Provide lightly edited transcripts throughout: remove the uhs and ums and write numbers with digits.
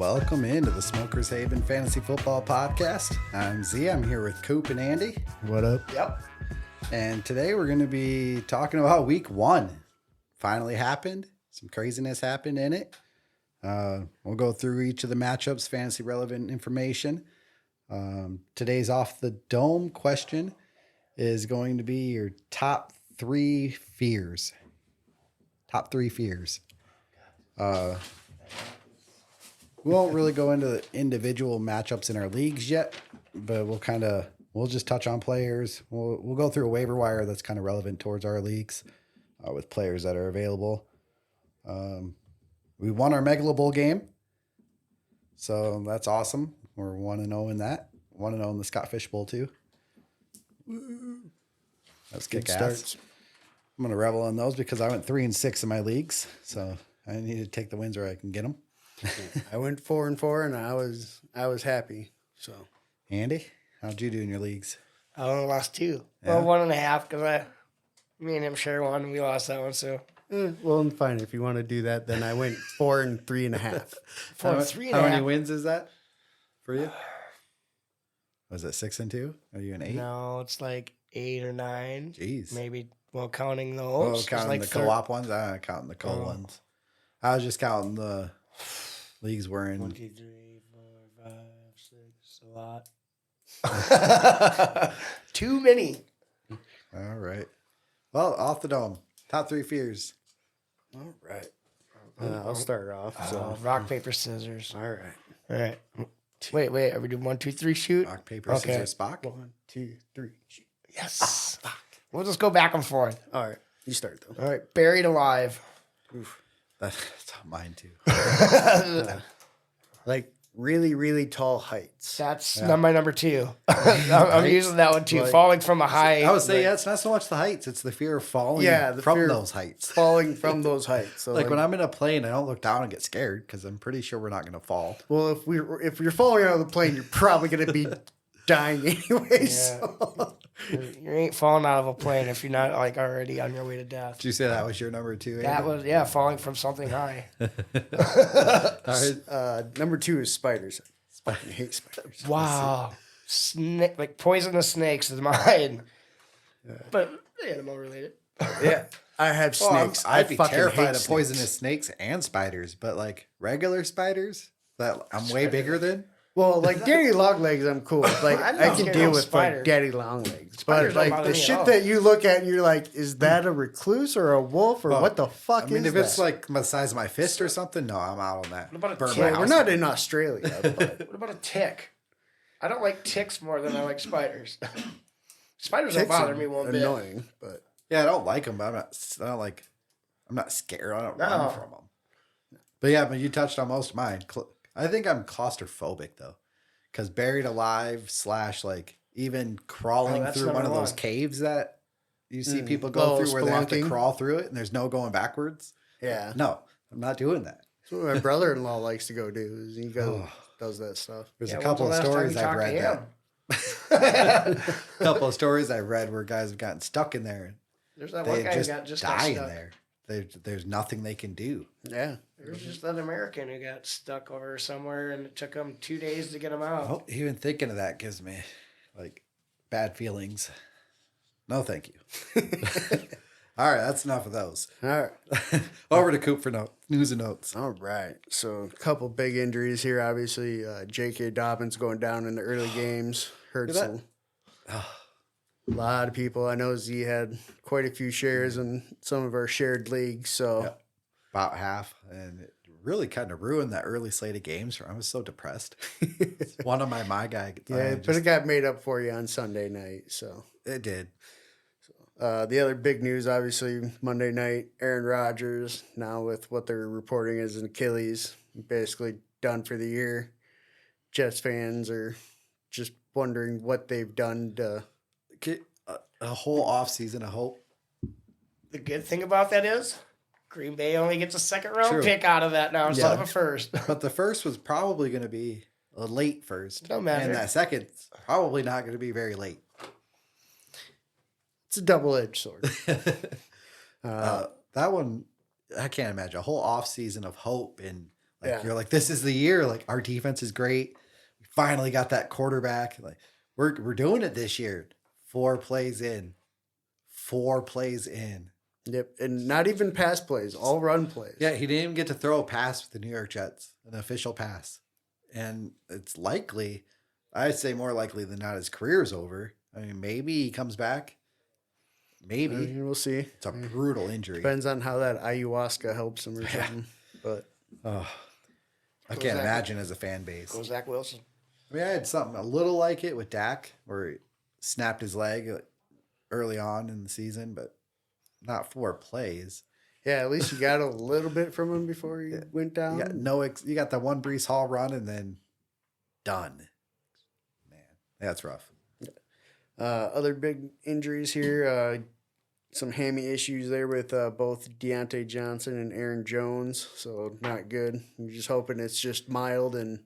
welcome into the Smokers Haven Fantasy Football Podcast. I'm Z. I'm here with Coop and Andy. What up? Yep. And today we're going to be talking about week one. Finally happened. Some craziness happened in it. We'll go through each of the matchups, fantasy relevant information. Today's off the dome question is going to be your top three fears. Top three fears. We won't really go into the individual matchups in our leagues yet, but we'll just touch on players. We'll go through a waiver wire that's kind of relevant towards our leagues with players that are available. We won our Megalo Bowl game, so that's awesome. We're 1-0 in that. 1-0 in the Scott Fish Bowl too. That's kick ass. I'm gonna revel on those because I went 3-6 in my leagues, so I need to take the wins where I can get them. I went 4-4, and I was happy. So, Andy, how'd you do in your leagues? I only lost two. Yeah. Well, 1.5 because me and him share one and we lost that one. So well, fine. If you want to do that, then I went 4 and 3.5. 4 and 3.5. How many wins is that for you? Was it 6 and 2? Are you an 8? No, it's like 8 or 9. Jeez. Maybe. Well, counting those. Oh, it's counting like the co-op ones? I'm not counting the ones. I was just counting the leagues we're in. 1, 2, 3, 4, 5, 6. A lot. Too many. All right. Well, off the dome. Top three fears. All right. I'll start off. So, Rock, paper, scissors. all right. All right. Wait. Are we doing 1, 2, 3 shoot? Rock, paper, Okay. scissors, Spock. 1, 2, 3. Shoot. Yes. We'll just go back and forth. All right. You start though. All right. Buried alive. Oof. That's on mine too. Like really, really tall heights. That's my number 2. I'm using that one too. Like- Falling from a high. I would say, it's not so much the heights. It's the fear of falling the from fear of those heights. falling from those heights. So Like when I'm in a plane, I don't look down and get scared because I'm pretty sure we're not going to fall. well, if you're falling out of the plane, you're probably going to be dying anyway. Yeah. So. You ain't falling out of a plane if you're not like already on your way to death. Did you say that was your number 2? That Andy? was falling from something high. All right. Number 2 is spiders. I hate spiders. Wow, like poisonous snakes is mine, but animal related. Yeah, I have snakes. I'd be fucking terrified hate of poisonous snakes and spiders, but like regular spiders that I'm way bigger than. Well, like daddy long legs, I'm cool. Like I'm I not can scared deal of with spiders. like daddy long legs, Spiders but don't like bother the me at shit all. that you look at and you're like, is that a recluse or a wolf or Oh, what the fuck I mean, is if that? it's like the size of my fist or something, no, I'm out on that. What about a Burn tick? my Well, house we're not down. in Australia. But What about a tick? I don't like ticks more than I like spiders. Spiders don't ticks bother are me one bit. annoying, but Yeah, I don't like them, but I'm not scared. I don't No. run from them. But yeah, but you touched on most of mine. I think I'm claustrophobic though, because buried alive / like even crawling that's through one number of those one. caves that you see people go Oh, through where they have to spelunking? crawl through it and there's no going backwards. yeah. No, I'm not doing that. That's what my brother-in-law likes to go do. Is he does that stuff. There's Yeah, a couple of when's the last time stories you I've talked to read him? that. A couple of stories I've read where guys have gotten stuck in there. There's that one They guy who just got die in stuck. there. There's nothing they can do. Yeah. There's just that American who got stuck over somewhere, and it took him 2 days to get him out. Oh, even thinking of that gives me like bad feelings. No, thank you. All right, that's enough of those. All right. Over to Coop for news and notes. All right. So a couple big injuries here. Obviously, J.K. Dobbins going down in the early games. Hurts Look at a lot of people. I know Z had quite a few shares in some of our shared leagues. So Yep. About half, and it really kind of ruined that early slate of games. I was so depressed. One of my guy. yeah, but it got made up for you on Sunday night. So it did. the other big news, obviously, Monday night, Aaron Rodgers, now with what they're reporting as an Achilles, basically done for the year. Jets fans are just wondering what they've done to. A whole off season of hope. The good thing about that is Green Bay only gets a second round True. pick out of that now instead Yeah. of a first. But the first was probably going to be a late first. Don't matter. And that second's probably not going to be very late. It's a double-edged sword. That one, I can't imagine. A whole off season of hope and Like Yeah. you're like, this is the year. Like our defense is great. We finally got that quarterback. Like we're doing it this year. 4 plays in. 4 plays in. Yep. And not even pass plays, all run plays. Yeah, he didn't even get to throw a pass with the New York Jets, an official pass. And it's likely, I'd say more likely than not, his career's over. I mean, maybe he comes back. Maybe. We'll see. It's a brutal injury. Depends on how that ayahuasca helps him or something. But Oh, I Go can't Zach. imagine as a fan base. Go Zach Wilson. I mean, I had something a little like it with Dak, where he snapped his leg early on in the season, but not 4 plays. yeah, at least you got a little bit from him before he went down. You got the one Brees Hall run and then done. Man, that's rough. Other big injuries here. Some hammy issues there with both Deontay Johnson and Aaron Jones. So not good. We're just hoping it's just mild. And,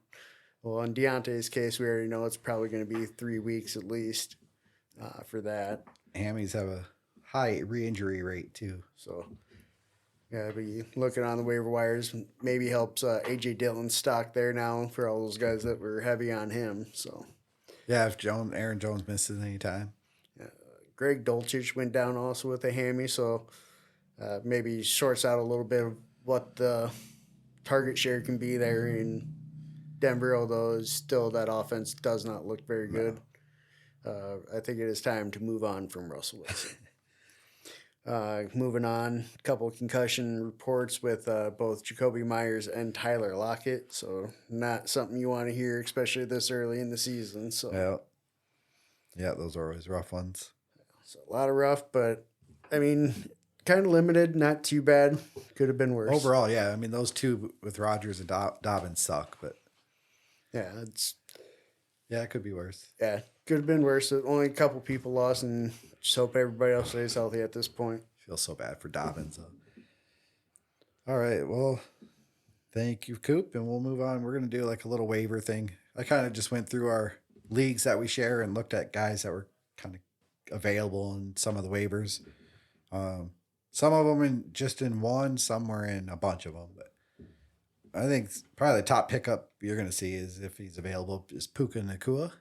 well, in Deontay's case, we already know it's probably going to be 3 weeks at least for that. Hammies have a high re-injury rate too. So, yeah, be looking on the waiver wires. Maybe helps A.J. Dillon's stock there now for all those guys that were heavy on him. So, Yeah, if Aaron Jones misses any time. Greg Dulcich went down also with a hammy, so maybe shorts out a little bit of what the target share can be there in Denver, although still that offense does not look very good. I think it is time to move on from Russell Wilson. Moving on, a couple of concussion reports with both Jacoby Myers and Tyler Lockett, so not something you want to hear, especially this early in the season. So Yeah, those are always rough ones. So a lot of rough, but I mean, kind of limited, not too bad. Could have been worse. Overall, yeah. I mean, those two with Rodgers and Dobbins suck, but Yeah, yeah, it could be worse. could have been worse. Only a couple people lost, and just hope everybody else stays healthy at this point. Feel so bad for Dobbins. All right, well, thank you, Coop, and we'll move on. We're gonna do like a little waiver thing. I kind of just went through our leagues that we share and looked at guys that were kind of available in some of the waivers. Some of them just in one, some were in a bunch of them. But I think probably the top pickup you're going to see is, if he's available, is Puka Nacua.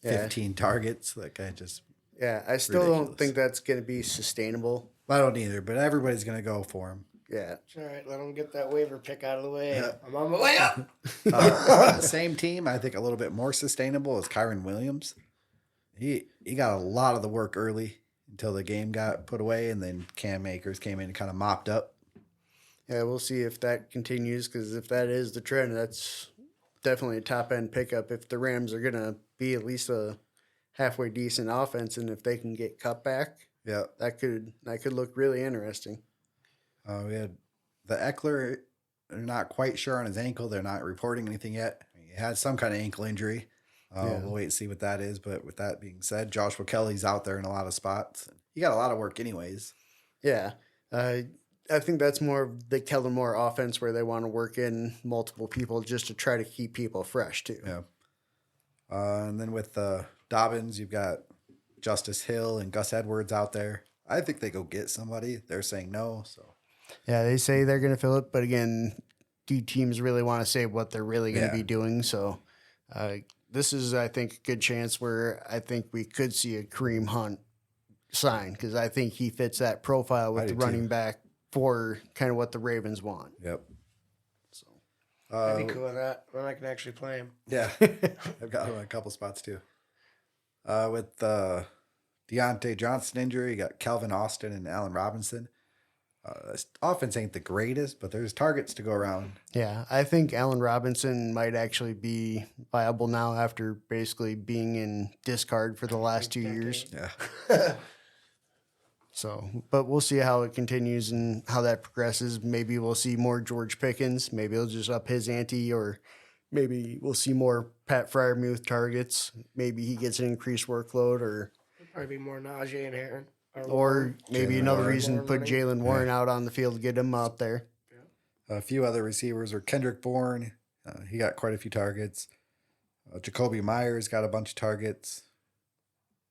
15 targets. That guy just. Yeah, I still Ridiculous. don't think that's going to be sustainable. I don't either, but everybody's going to go for him. Yeah, All right, let him get that waiver pick out of the way. Yeah. I'm on my way up. The same team, I think a little bit more sustainable, is Kyron Williams. He got a lot of the work early until the game got put away, and then Cam Akers came in and kind of mopped up. yeah, we'll see if that continues, because if that is the trend, that's definitely a top end pickup. If the Rams are going to be at least a halfway decent offense, and if they can get cut back, Yeah. that could look really interesting. We had the Eckler. They're not quite sure on his ankle. They're not reporting anything yet. He had some kind of ankle injury. We'll wait and see what that is. But with that being said, Joshua Kelly's out there in a lot of spots. He got a lot of work anyways. Yeah, I think that's more of the Kellen Moore offense, where they want to work in multiple people just to try to keep people fresh too. Yeah. And then with Dobbins, you've got Justice Hill and Gus Edwards out there. I think they go get somebody. They're saying no. So Yeah, they say they're going to fill it, but again, do teams really want to say what they're really going to Yeah. be doing? So this is, I think, a good chance where I think we could see a Kareem Hunt sign, because I think he fits that profile with I the do too. running back for kind of what the Ravens want. yep. So I'd be cool with that. Then I can actually play him. Yeah, I've got him in a couple spots too. With the Deontay Johnson injury, you got Calvin Austin and Allen Robinson. This offense ain't the greatest, but there's targets to go around. yeah, I think Allen Robinson might actually be viable now after basically being in discard for the last 2 years. Yeah, So, but we'll see how it continues and how that progresses. Maybe we'll see more George Pickens. Maybe he'll just up his ante, or maybe we'll see more Pat Fryermuth targets. Maybe he gets an increased workload, or Probably be more Najee and Aaron. or maybe Jalen another Warren. reason to put Jalen Warren out on the field to get him out there. a few other receivers are Kendrick Bourne. He got quite a few targets. Jacoby Myers got a bunch of targets.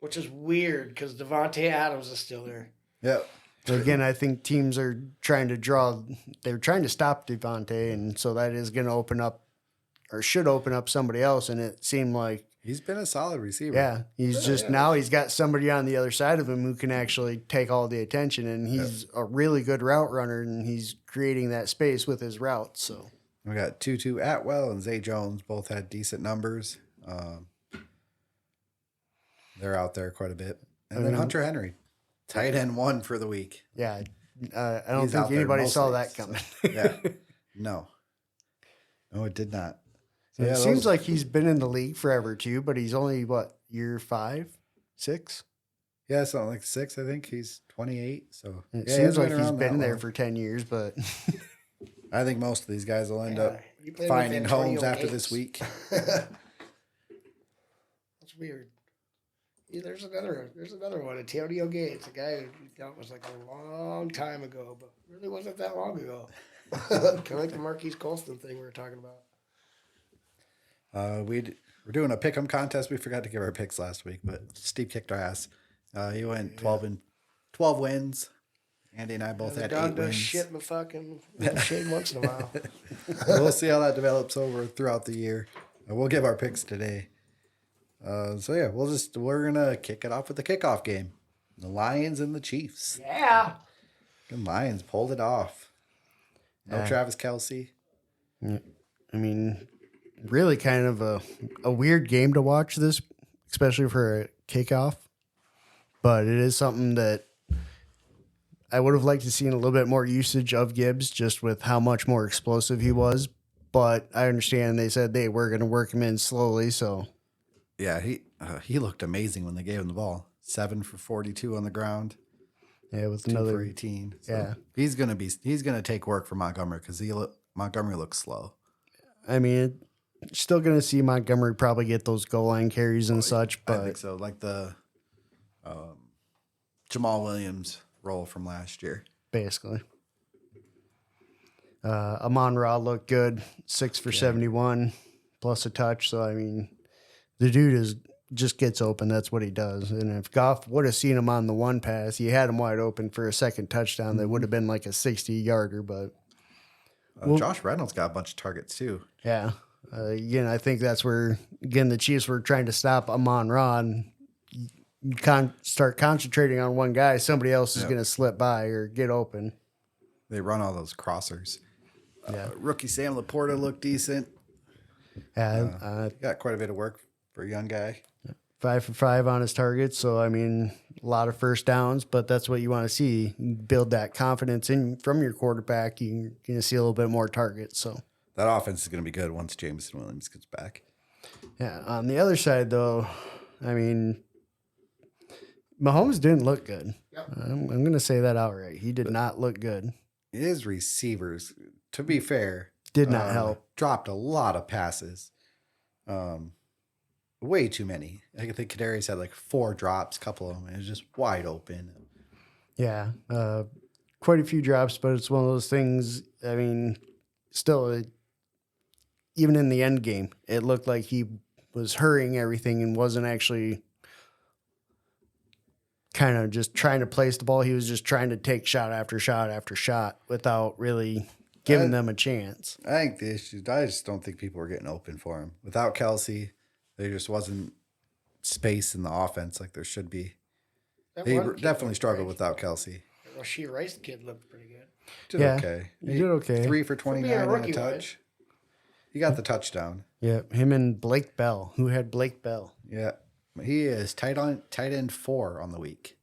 Which is weird because Devontae Adams is still there. Yep. Again, I think teams are trying to they're trying to stop Devontae, and so that is going to open up, or should open up somebody else. And it seemed like He's been a solid receiver. yeah, now he's got somebody on the other side of him who can actually take all the attention, and he's a really good route runner, and he's creating that space with his routes. So We got Tutu Atwell and Zay Jones both had decent numbers. They're out there quite a bit. And then Hunter Henry, tight end 1 for the week. yeah, I don't He's out think there anybody most saw weeks, that coming. Yeah. No, it did not. So, It seems like he's been in the league forever too, but he's only year 5, 6. Yeah, something like 6, I think. He's 28. So It yeah, seems like been he's around been that there long. for 10 years, but I think most of these guys will end up You played with finding Antonio homes after Gates. this week. That's weird. Yeah, there's another one, Antonio Gates, a guy who we thought was like a long time ago, but really wasn't that long ago. Kind of like the Marquise Colston thing we were talking about. We're doing a pick'em contest. We forgot to give our picks last week, but Steve kicked our ass. He went 12 wins. Andy and I both The had dog 8 does wins. shit in the fucking shade once in a while. We'll see how that develops over throughout the year. We'll give our picks today. So yeah, we're gonna kick it off with the kickoff game. The Lions and the Chiefs. Yeah. The Lions pulled it off. No Travis Kelce. I mean, really kind of a weird game to watch this, especially for a kickoff. But it is something that I would have liked to see a little bit more usage of Gibbs, just with how much more explosive he was. But I understand they said they were going to work him in slowly. So Yeah, he looked amazing when they gave him the ball. 7 for 42 on the ground. yeah, with 2 for another 18. So yeah. he's gonna take work from Montgomery because Montgomery looks slow. I mean, still going to see Montgomery probably get those goal line carries and such, I think but so. Like the Jamal Williams role from last year. basically. Amon-Ra looked good, 6 for 71 plus a touch. So I mean, the dude just gets open. That's what he does. And if Goff would have seen him on the one pass, he had him wide open for a second touchdown. That would have been like a 60-yarder. But Josh Reynolds got a bunch of targets too. yeah, again, I think that's where the Chiefs were trying to stop Amon-Ra. And you start concentrating on one guy, somebody else is going to slip by or get open. They run all those crossers. Yeah. Rookie Sam Laporta looked decent. Yeah, Got quite a bit of work for a young guy. 5 for 5 on his targets. So, I mean, a lot of first downs, but that's what you want to see. You build that confidence from your quarterback. You're going to see a little bit more targets. So, That offense is going to be good once Jameson Williams gets back. yeah. On the other side, though, I mean, Mahomes didn't look good. Yep. I'm going to say that outright. He did not look good. His receivers, to be fair, Did not help. Dropped a lot of passes. Way too many. I think Kadarius had like 4 drops, a couple of them. It was just wide open. Yeah. Quite a few drops, but it's one of those things. I mean, still, even in the end game, it looked like he was hurrying everything and wasn't actually kind of just trying to place the ball. He was just trying to take shot after shot after shot without really giving them a chance. I think the issue, I just don't think people were getting open for him. Without Kelsey, there just wasn't space in the offense like there should be. That He one kid definitely looked struggled great. without Kelsey. Rasheed Rice kid looked pretty good. Did Yeah, okay. he did okay. 3 for being a 29 and rookie, a touch. He got the touchdown. Yeah, him and Blake Bell. Who had Blake Bell? Yeah. He is tight end 4 on the week.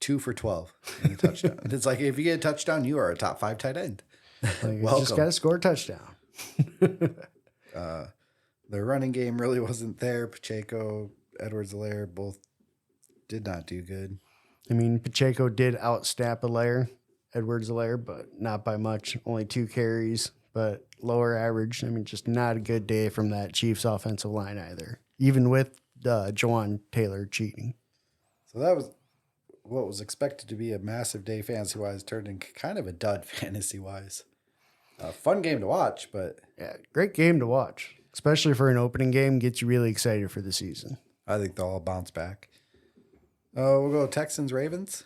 2 for 12 and a touchdown. It's like if you get a touchdown, you are a top 5 tight end. Like, Welcome. just got to score a touchdown. Their running game really wasn't there. Pacheco, Edwards-Helaire both did not do good. I mean, Pacheco did outstep Edwards-Helaire, but not by much. Only 2 carries, but lower average. I mean, just not a good day from that Chiefs offensive line either, even with Jawan Taylor cheating. So that was what was expected to be a massive day fantasy-wise turned into kind of a dud fantasy-wise. Fun game to watch, but Yeah, great game to watch, especially for an opening game. Gets you really excited for the season. I think they'll all bounce back. We'll go Texans-Ravens.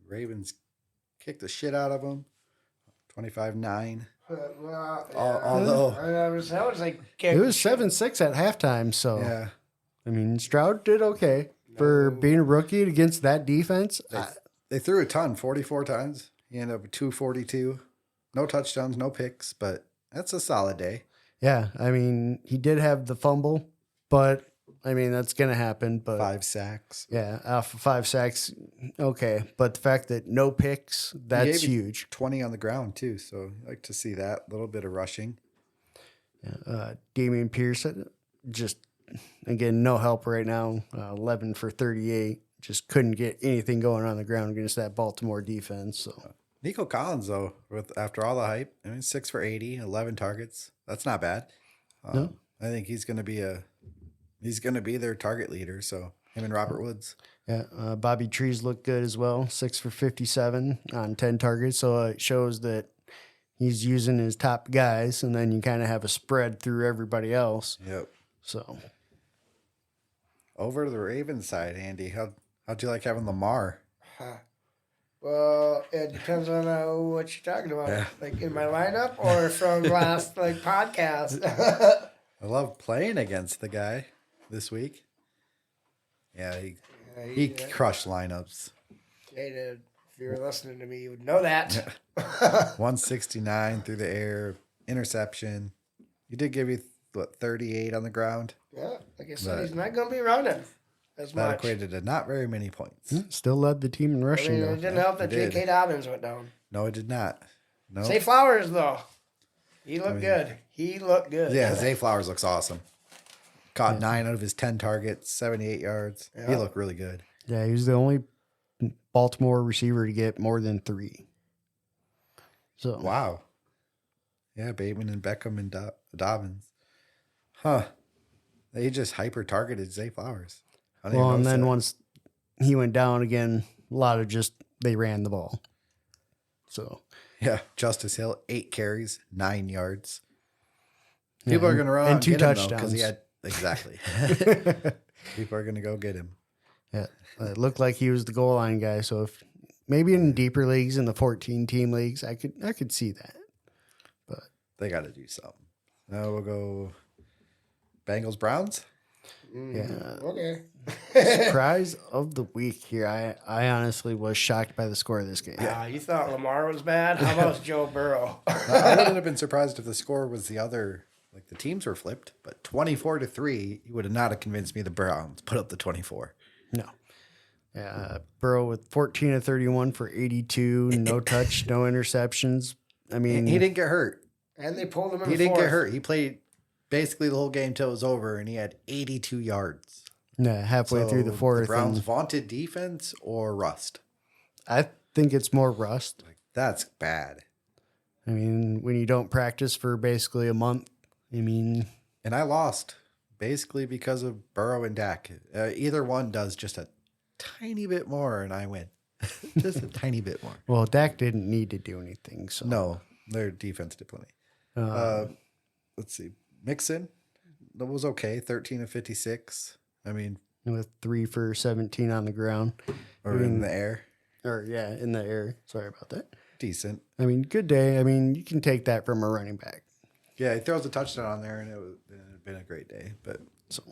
Ravens kicked the shit out of them. 25-9. Well, Although, that was like It was 7-6 at halftime, so yeah, I mean Stroud did okay for being a rookie against that defense. they threw a ton, 44 times. He ended up with 242. No touchdowns, no picks, but that's a solid day. Yeah, I mean he did have the fumble, but I mean that's gonna happen. But 5 sacks. yeah, off of 5 sacks, okay. But the fact that no picks, that's gave you huge. 20 on the ground too, so I like to see that. A little bit of rushing. Damian Pierce, just again no help right now. 11 for 38, just couldn't get anything going on the ground against that Baltimore defense. So Nico Collins, though, after all the hype, 6 for 80, 11 targets. That's not bad. No. I think he's going to be their target leader. So him and Robert Woods. yeah, Bobby Trees looked good as well. 6 for 57 on 10 targets. So it shows that he's using his top guys, and then you kind of have a spread through everybody else. Yep. So Over to the Ravens side, Andy. How'd you like having Lamar? Well, it depends on what you're talking about. Yeah. Like in my lineup or from last podcast. I love playing against the guy this week. Yeah, he crushed lineups. If you were listening to me, you would know that. 169 through the air, interception. He did give you 38 on the ground. Yeah, like I said, he's not going to be running as That much. equated to not very many points. still led the team in I rushing. mean, though. it didn't help that It did. J.K. Dobbins went down. No, it did not. No. Say Flowers, though. He looked good. He looked good. Yeah, Zay Flowers looks awesome. Caught 9 out of his 10 targets, 78 yards. He looked really good. Yeah, he was the only Baltimore receiver to get more than 3. So Wow. Yeah, Bateman and Beckham and Dobbins. Huh. They just hyper targeted Zay Flowers. I didn't well, and notice then that. once he went down again, a lot of just they ran the ball. So Yeah, Justice Hill, 8 carries, 9 yards. People are going to run and out and 2 get him, touchdowns. because he had exactly. People are going to go get him. Yeah, it looked like he was the goal line guy. So if maybe in deeper leagues, in the 14-team leagues, I could see that. But They got to do something. Now we'll go Bengals Browns. yeah, Okay. surprise of the week here. I honestly was shocked by the score of this game. You thought Lamar was bad? How about Joe Burrow? I wouldn't have been surprised if the score was the other, like the teams were flipped, but 24-3, you would have not have convinced me the Browns put up the 24. No. Burrow with 14 of 31 for 82, no touch, no interceptions. I mean, He didn't get hurt. And they pulled him in He the didn't fourth. get hurt. He played basically the whole game till it was over, and he had 82 yards. yeah, halfway through the So fourth. The Browns and vaunted defense or rust. I think it's more rust. That's bad. I mean, when you don't practice for basically a month, I mean, And I lost basically because of Burrow and Dak. Either one does just a tiny bit more, and I win. Just a tiny bit more. well, Dak didn't need to do anything. So No, their defense did plenty. Let's see. Mixon, that was okay. 13 of 56. I mean, with 3 for 17 on the ground, or in the air. or yeah, in the air. Sorry about that. Decent. I mean, good day. I mean, you can take that from a running back. Yeah, he throws a touchdown on there, and it had been a great day. But So,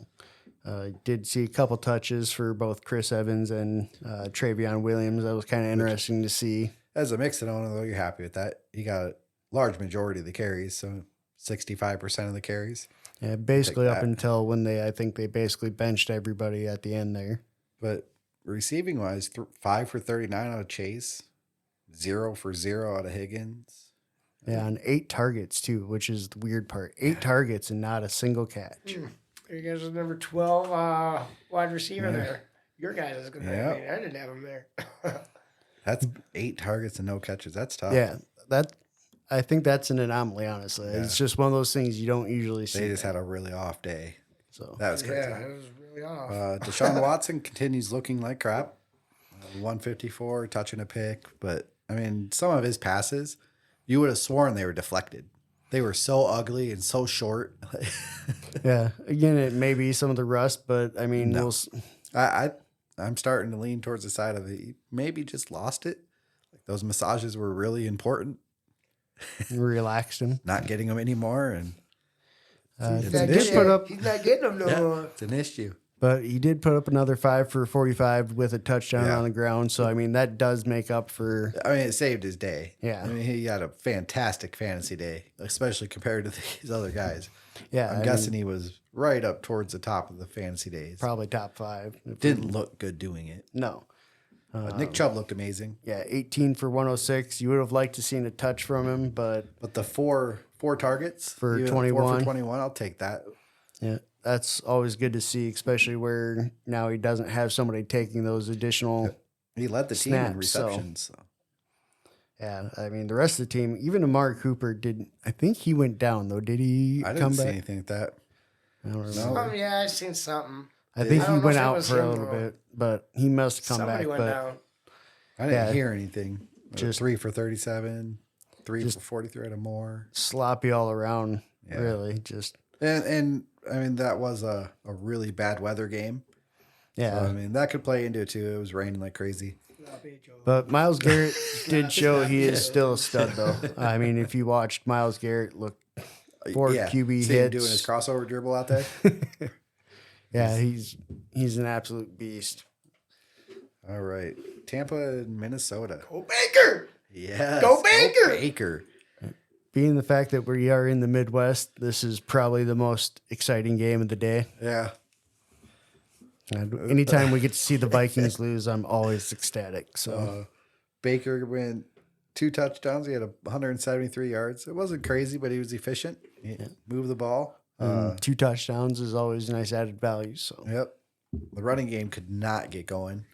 did see a couple touches for both Chris Evans and Travion Williams. That was kind of interesting to see. as a Mixon owner, though, you're happy with that. He got a large majority of the carries, so 65% of the carries. Yeah, basically Take up that. until when I think they basically benched everybody at the end there. But receiving wise, 5 for 39 out of Chase, 0 for 0 out of Higgins. Yeah, on 8 targets too, which is the weird part. 8 targets and not a single catch. You guys are number 12 wide receiver there. Your guy is going to Yeah. I didn't have him there. That's 8 targets and no catches. That's tough. Yeah, I think that's an anomaly. Honestly, it's just one of those things you don't usually see. They just had a really off day. So That was crazy. Yeah, it was really off. Deshaun Watson continues looking like crap. 154, touching a pick. But, I mean, some of his passes, you would have sworn they were deflected. They were so ugly and so short. yeah, again, it may be some of the rust, but I mean, No. I'm starting to lean towards the side of it. He maybe just lost it. those massages were really important. Relaxed him. Not getting them anymore, and Uh, It's He's an not issue. getting- He's not getting them no more. it's an issue. But he did put up another 5 for 45 with a touchdown Yeah. on the ground. So, I mean, that does make up for. I mean, it saved his day. Yeah. I mean, he had a fantastic fantasy day, especially compared to these other guys. Yeah. I'm guessing he was right up towards the top of the fantasy days. probably top 5. Didn't look good doing it. No. But Nick Chubb looked amazing. Yeah, 18 for 106. You would have liked to seen a touch from him, but But the four targets For even 21. 4 for 21, I'll take that. yeah, that's always good to see, especially where now he doesn't have somebody taking those additional. He led the team in Snaps, so- receptions. So. Yeah, I mean, the rest of the team, even Amari Cooper didn't. I think he went down, though. Did he I didn't come see back? anything like that. I don't No. remember. Oh, yeah, I seen something. I think I he don't know went if it out was for a him little or- bit, but he must come Somebody back. went But down. I didn't Yeah. hear anything. Just- 3 for 37, 3 Just- for 43 or more. sloppy all around, Yeah. really. Just, And I mean, that was a really bad weather game. yeah. So, I mean, that could play into it too. It was raining like crazy. But Myles Garrett did show he is still a stud, though. I mean, if you watched Myles Garrett look 4 QB See him hits. doing his crossover dribble out there. Yeah, he's an absolute beast. All right. Tampa and Minnesota. Go Baker! Yes. Go Baker! Baker. Being the fact that we are in the Midwest, this is probably the most exciting game of the day. Yeah. And anytime we get to see the Vikings lose, I'm always ecstatic. So Baker went 2 touchdowns. He had 173 yards. It wasn't crazy, but he was efficient. He moved the ball. 2 touchdowns is always nice added value. So Yep. The running game could not get going.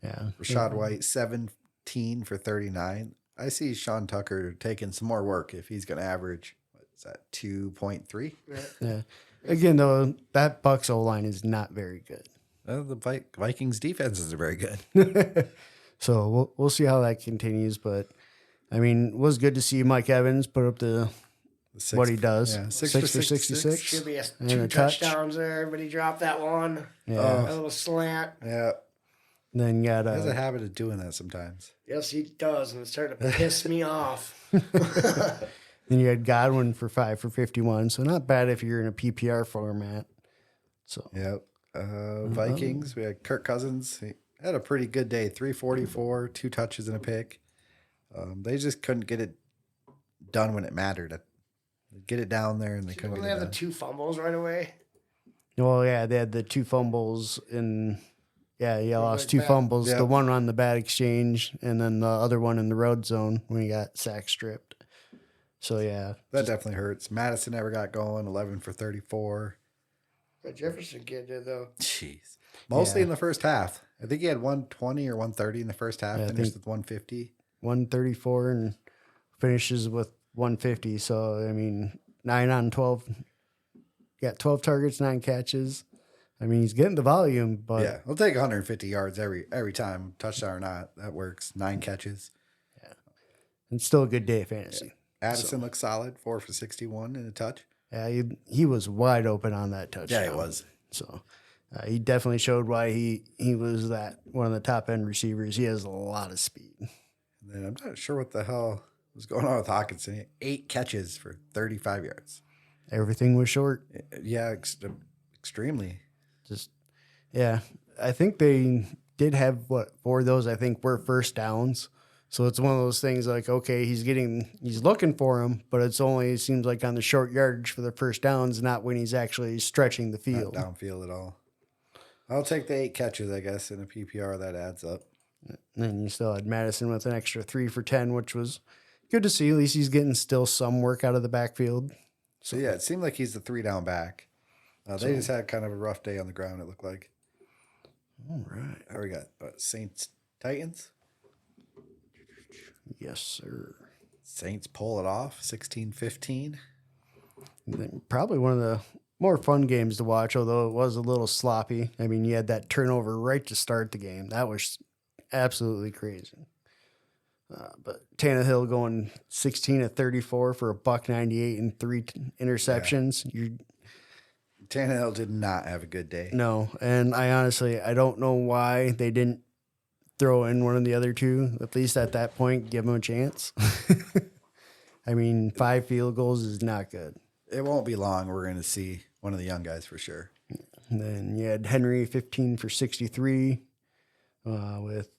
yeah, Rashad White, 17 for 39. I see Sean Tucker taking some more work if he's going to average, what's that, 2.3? yeah. Again, though, that Bucks O line is not very good. The Vikings defenses are very good. So we'll see how that continues. But I mean, it was good to see Mike Evans put up the what he does. Yeah, 6 for 66. Should be And 2 a touch. touchdowns there, but he dropped that one. Yeah. A little slant. Yeah. Then you got He has a habit of doing that sometimes. Yes, he does, and it's starting to piss me off. then you had Godwin for 5 for 51. So not bad if you're in a PPR format. So Yep. Vikings, we had Kirk Cousins. He had a pretty good day, 344, 2 touches and a pick. They just couldn't get it done when it mattered. Get it down there, and they couldn't When get they it have the done. 2 fumbles right away. well, yeah, they had the 2 fumbles and yeah, he lost like 2 bad. fumbles. Yep. The one on the bad exchange, and then the other one in the road zone when he got sack stripped. So yeah, That definitely hurts. Madison never got going, 11 for 34. That Jefferson kid did, though. Jeez. Mostly Yeah. in the first half. I think he had 120 or 130 in the first half, Yeah, I finished think- with 150. 134 and finishes with 150. So I mean, 9 on 12. Got 12 targets, 9 catches. I mean, he's getting the volume, but Yeah, we'll take 150 yards every time, touchdown or not. That works. 9 catches. it's still a good day of fantasy. Addison looks solid, 4 for 61 and a touch. Yeah, he was wide open on that touchdown. Yeah, he was. So he definitely showed why he was that one of the top end receivers. He has a lot of speed. And then I'm not sure what the hell was going on with Hawkinson. He had 8 catches for 35 yards. Everything was short. Yeah, extremely. Just yeah, I think they did have 4 of those. I think were first downs. So it's one of those things like, okay, he's looking for him, but it seems like on the short yardage for the first downs, not when he's actually stretching the Not field. downfield at all. I'll take the 8 catches, I guess, in a PPR. That adds up. And then you still had Madison with an extra 3 for 10, which was good to see. At least he's getting still some work out of the backfield. So, yeah, it seemed like he's the 3-down back. They just had kind of a rough day on the ground, it looked like. All right. Now we got Saints, Titans. Yes, sir. Saints pull it off, 16-15. And then probably one of the more fun games to watch, although it was a little sloppy. I mean, you had that turnover right to start the game. That was absolutely crazy. But Tannehill going 16 of 34 for a $198 and 3 interceptions. Tannehill did not have a good day. No, and I honestly don't know why they didn't throw in one of the other two, at least at that point, give them a chance. I mean, 5 field goals is not good. It won't be long. We're going to see one of the young guys for sure. And then you had Henry 15 for 63 with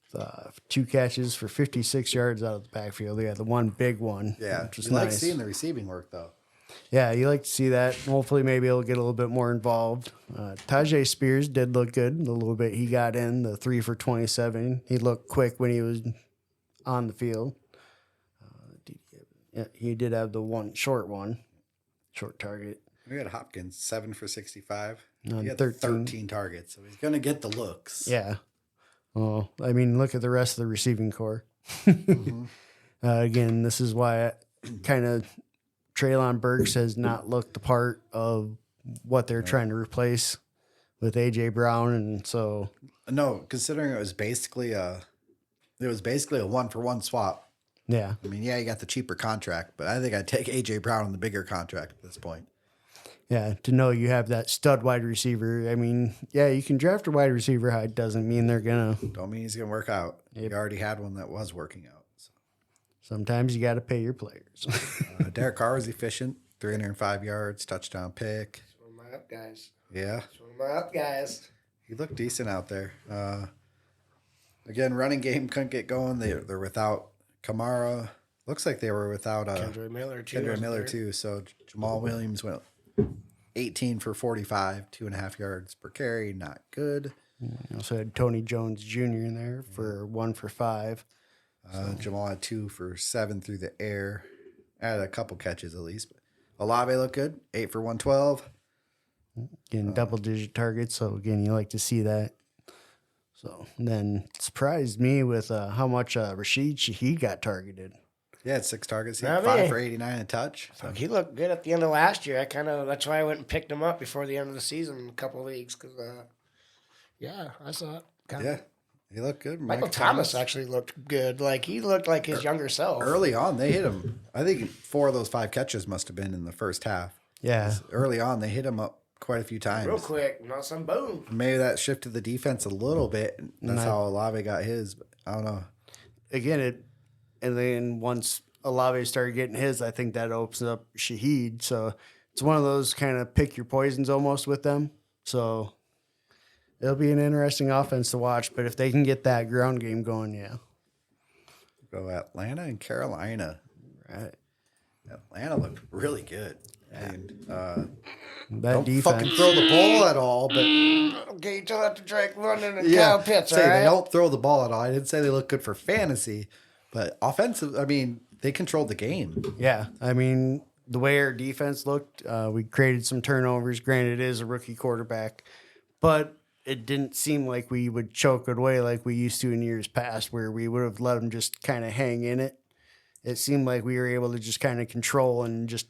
2 catches for 56 yards out of the backfield. They had the one big one. Yeah. Which was You like nice. seeing the receiving work, though. Yeah, you like to see that. Hopefully, maybe he'll get a little bit more involved. Tajay Spears did look good a little bit. He got in the 3 for 27. He looked quick when he was on the field. Yeah, he did have the short target. We had Hopkins 7 for 65. On He had 13. 13 targets, so he's going to get the looks. Yeah. Well, I mean, look at the rest of the receiving core. Again, this is why kind of Treylon Burks has not looked the part of what they're trying to replace with AJ Brown, and so No, considering it was basically a 1-for-1 swap. yeah. I mean, yeah, you got the cheaper contract, but I think I'd take AJ Brown on the bigger contract at this point. Yeah, to know you have that stud wide receiver. I mean, yeah, you can draft a wide receiver high. It doesn't mean they're going to. Don't mean he's going to work out. Yep. You already had one that was working out. So. Sometimes you got to pay your players. Derek Carr was efficient, 305 yards, touchdown pick. That's one of my up guys. Yeah, That's one of my up guys. he looked decent out there. Again, running game couldn't get going. They're without Kamara. Looks like they were without Kendra Miller, too. Kendra wasn't Miller there? too. So Jamal Williams went 18 for 45, 2.5 yards per carry. Not good. Also had Tony Jones Jr. in there for 1 for 5. Jamal had 2 for 7 through the air. Had a couple catches at least. But Olave looked good, 8 for 112. Getting double-digit targets, so again, you like to see that. So then surprised me with how much Rashid Shaheed got targeted. Yeah, had 6 targets. He Not had 5 me. for 89 a touch. Fuck, he looked good at the end of last year. That's why I went and picked him up before the end of the season in a couple of leagues. Because, yeah, I saw it. Yeah, he looked good. Michael Thomas actually looked good. Like, he looked like his younger self. Early on, they hit him. I think 4 of those 5 catches must have been in the first half. Yeah. Early on, they hit him up quite a few times. Real quick. And all of a sudden, boom. Maybe that shifted the defense a little bit. That's how Olave got his. But I don't know. Again, and then once Olave started getting his, I think that opens up Shaheed. So it's one of those kind of pick your poisons almost with them. So it'll be an interesting offense to watch. But if they can get that ground game going, yeah. Go Atlanta and Carolina. Right. Atlanta looked really good. And That don't defense. fucking throw the ball at all. But Okay, you don't have to drink London and Kyle Pitts, say all right? they don't throw the ball at all. I didn't say they look good for fantasy, but offensive. I mean, they controlled the game. Yeah. I mean, the way our defense looked, we created some turnovers. Granted, it is a rookie quarterback, but it didn't seem like we would choke it away like we used to in years past where we would have let them just kind of hang in it. It seemed like we were able to just kind of control and just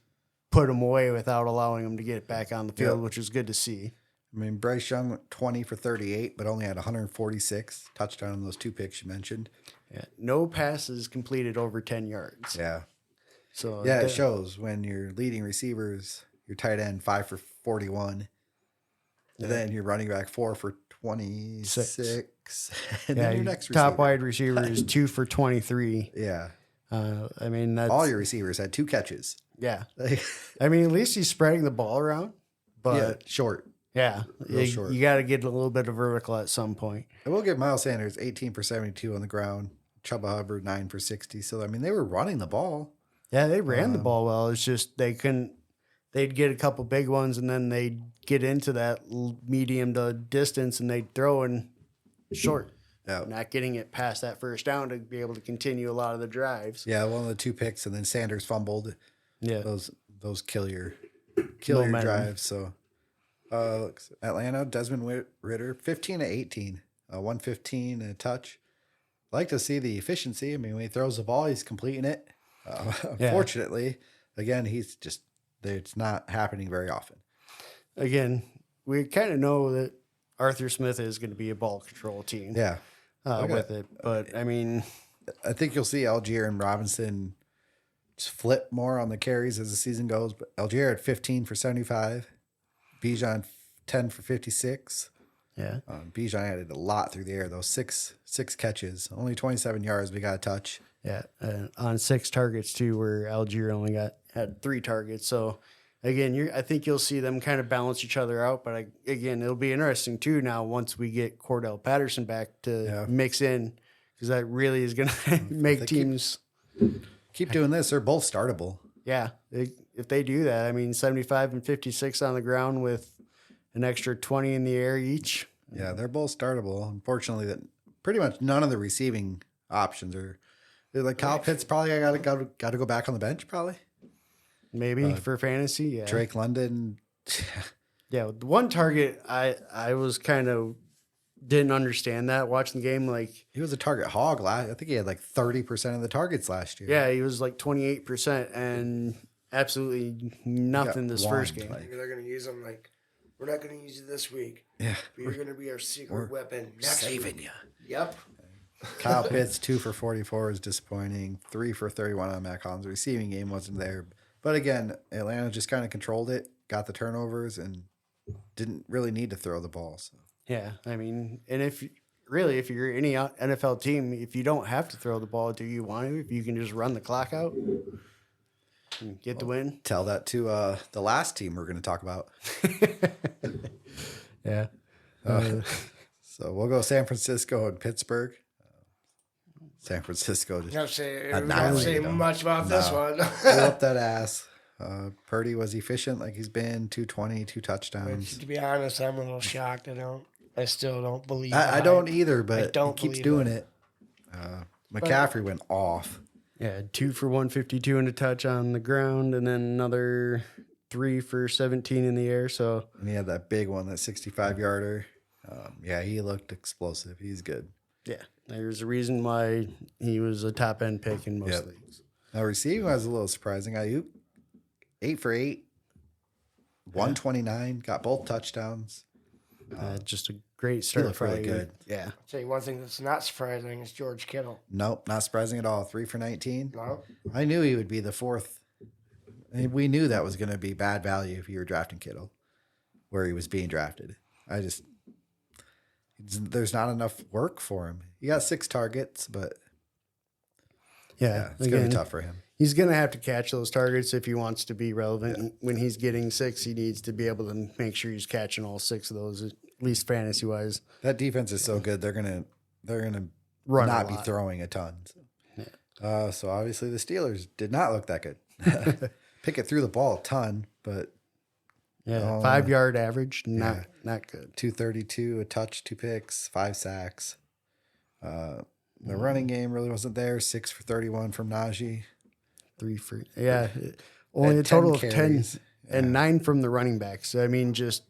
put them away without allowing them to get back on the field, Yep. which was good to see. I mean, Bryce Young went 20 for 38, but only had 146 touchdown on those 2 picks you mentioned. Yeah. No passes completed over 10 yards. Yeah. So Yeah, it shows when your leading receivers, your tight end 5 for 41, and then your running back 4 for 26, and yeah, then your your next top receiver. wide receiver is 2 for 23. Yeah, I mean, that's all your receivers had 2 catches. yeah. yeah, I mean, at least he's spreading the ball around, but short. yeah, Real short. you got to get a little bit of vertical at some point. I will give Miles Sanders 18 for 72 on the ground. Chuba Hubbard 9 for 60. So I mean, they were running the ball. Yeah, they ran the ball well. It's just they couldn't. They'd get a couple big ones, and then they'd get into that medium to distance, and they'd throw in short, Yeah, not getting it past that first down to be able to continue a lot of the drives. yeah, one of the 2 picks, and then Sanders fumbled. Yeah, Those kill your Momentum. drives. So Atlanta, Desmond Ritter 15 to 18, 115 and a touch. Like to see the efficiency. I mean, when he throws the ball, he's completing it. Unfortunately, again, it's not happening very often. again, we kind of know that Arthur Smith is going to be a ball control team. Yeah, With it, but I mean, I think you'll see Algier and Robinson just flip more on the carries as the season goes. But Algier had 15 for 75, Bijan 10 for 56, Yeah. Bijan added a lot through the air, though. Six catches, only 27 yards, but got a touch. Yeah. On 6 targets, too, where Algier only had 3 targets. So, again, I think you'll see them kind of balance each other out. But, again, it'll be interesting, too, now once we get Cordell Patterson back to mix in, because that really is going to make teams keep doing this. They're both startable. Yeah, if they do that, I mean, 75 and 56 on the ground with an extra 20 in the air each. Yeah, they're both startable. Unfortunately, that pretty much none of the receiving options are. Like Kyle Pitts probably got to go back on the bench probably. Maybe for fantasy, yeah. Drake London. Yeah, the one target I was kind of didn't understand that watching the game. Like he was a target hog last. I think he had like 30% of the targets last year. Yeah, he was like 28% and absolutely nothing this first game. Maybe they're going to use him like, we're not going to use you this week. Yeah. But you're going to be our secret weapon next saving week. you. Yep. Kyle Pitts, 2 for 44 is disappointing. 3 for 31 on Matt Collins. The receiving game wasn't there. But again, Atlanta just kind of controlled it, got the turnovers, and didn't really need to throw the ball. So. Yeah, I mean, and if you're any NFL team, if you don't have to throw the ball, do you want to? If you can just run the clock out and get the win? Tell that to the last team we're going to talk about. Yeah. So we'll go San Francisco and Pittsburgh. San Francisco just I'm not say much about this one. Pull up that ass. Purdy was efficient like he's been, 220, 2 touchdowns. To be honest, I'm a little shocked. I still don't believe I don't either, but don't he keeps doing it. McCaffrey went off. Yeah, 2 for 152 and a touch on the ground, and then another 3 for 17 in the air. So and he had that big one, that 65-yarder. Yeah, he looked explosive. He's good. Yeah, there's a reason why he was a top end pick in most leagues. Now receiving was a little surprising. Ayuk, 8 for 8, 129, got both touchdowns. Just a great start. Really good. Yeah. I'll tell you one thing that's not surprising is George Kittle. Nope, not surprising at all. 3 for 19. No. I knew he would be the fourth. And we knew that was going to be bad value if you were drafting Kittle, where he was being drafted. There's not enough work for him. He got 6 targets, but it's going to be tough for him. He's going to have to catch those targets if he wants to be relevant. Yeah. When he's getting 6, he needs to be able to make sure he's catching all 6 of those, at least fantasy wise. That defense is so good. They're gonna run not be throwing a ton. Yeah. So obviously the Steelers did not look that good. Pickett threw the ball a ton, but 5-yard average, not good. 232, a touch, 2 picks, 5 sacks. The running game really wasn't there. 6 for 31 from Najee. 3 for only a total of 10 and 9 from the running backs. I mean, just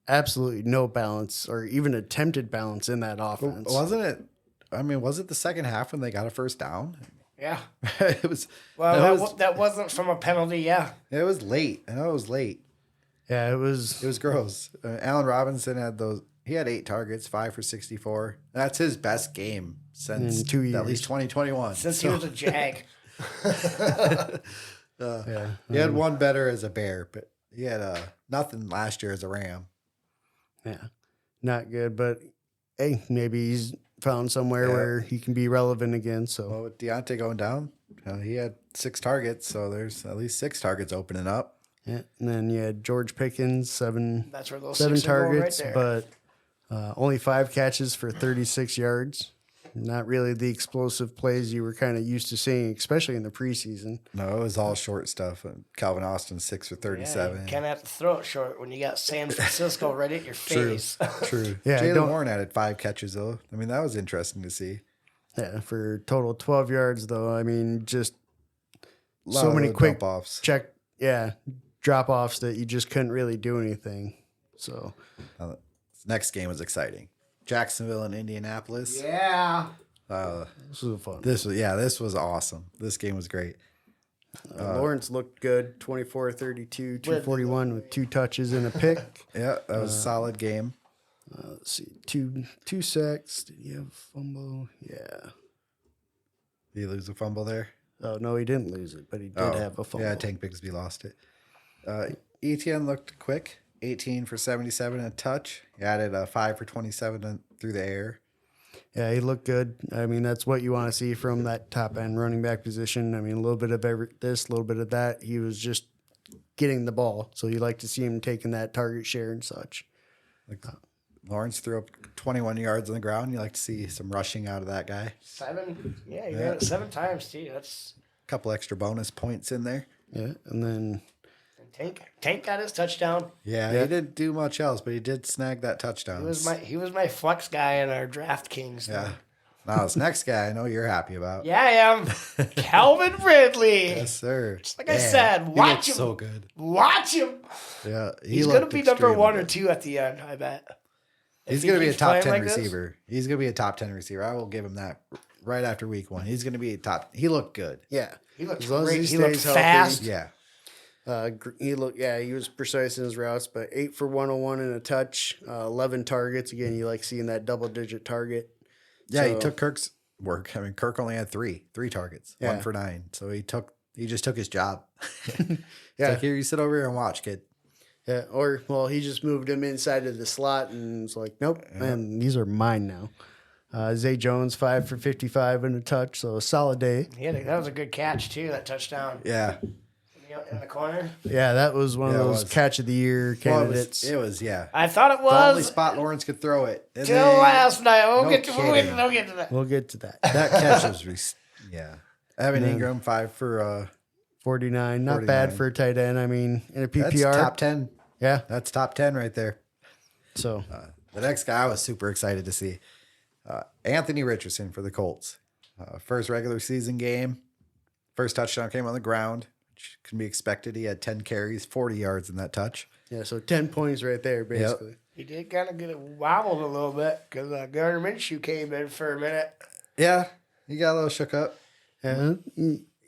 absolutely no balance or even attempted balance in that offense. Wasn't it? I mean, was it the second half when they got a first down? Yeah, it was. Well, that wasn't from a penalty. Yeah, it was late. I know it was late. Yeah, it was. It was gross. Allen Robinson had those. He had 8 targets, 5 for 64. That's his best game since 2 years. At least 2021. Since he was a Jag. He had one better as a Bear, but he had nothing last year as a Ram. Yeah, not good. But hey, maybe he's found somewhere where he can be relevant again. So well, with Deontay going down, he had 6 targets, so there's at least 6 targets opening up. Yeah, and then you had George Pickens, 7 That's where those 7 6 are going targets, right there. but only 5 catches for 36 yards. Not really the explosive plays you were kind of used to seeing, especially in the preseason. No, it was all short stuff. Calvin Austin 6 for 37. You kind of have to throw it short when you got San Francisco right at your face. True. Yeah, Jaylen Warren added 5 catches though. I mean, that was interesting to see. Yeah, for total 12 yards though. I mean, just So so many quick offs. drop offs that you just couldn't really do anything. So Next game was exciting. Jacksonville and Indianapolis. Yeah. this was fun. This was awesome. This game was great. Lawrence looked good, 24-32, 241 with 2 touches and a pick. Yeah, that was a solid game. Let's see, two sacks. Did he have a fumble? Yeah. Did he lose a fumble there? Oh, no, he didn't lose it, but he did have a fumble. Yeah, Tank Bigsby lost it. ETN looked quick. 18 for 77 and a touch. He added a 5 for 27 through the air. Yeah, he looked good. I mean, that's what you want to see from that top end running back position. I mean, a little bit of this, a little bit of that. He was just getting the ball. So you like to see him taking that target share and such. Like Lawrence threw up 21 yards on the ground. You like to see some rushing out of that guy. 7? Yeah, you ran it 7 times, too. That's... A couple extra bonus points in there. Yeah, and then... Tank got his touchdown. Yeah, he didn't do much else, but he did snag that touchdown. He was my flex guy in our DraftKings. Yeah. Now, this next guy I know you're happy about. Yeah, I am. Calvin Ridley. Yes, sir. Just like I said, watch him. So good. Watch him. Yeah, He's going to be number 1 or 2 at the end, I bet. He's going to be a top 10 receiver. He's going to be a top 10 receiver. I will give him that right after week 1. He's going to be a top. He looked good. Yeah. He looked as long great. As he looked fast. Yeah. He was precise in his routes, but 8 for 101 and a touch, 11 targets. Again, you like seeing that double-digit target. Yeah, he took Kirk's work. I mean, Kirk only had three targets, 1 for 9. So he just took his job. Yeah, like, here, you sit over here and watch, kid. Yeah, he just moved him inside of the slot and was like, nope, man, these are mine now. Zay Jones, 5 for 55 and a touch, so a solid day. Yeah, that was a good catch too. That touchdown. Yeah. In the corner. Yeah, that was one of those catch of the year candidates. It was, yeah. I thought it was the only spot Lawrence could throw it. Till last night. We'll get to that. We'll get to that. That catch was, Evan Ingram, 5 for 49. Not bad for a tight end. I mean, in a PPR. That's top 10. Yeah. That's top 10 right there. So the next guy I was super excited to see. Anthony Richardson for the Colts. First regular season game. First touchdown came on the ground, which can be expected. He had 10 carries, 40 yards in that touch. Yeah, so 10 points right there, basically. Yep. He did kind of get it wobbled a little bit because Gardner Minshew came in for a minute. Yeah, he got a little shook up. Yeah,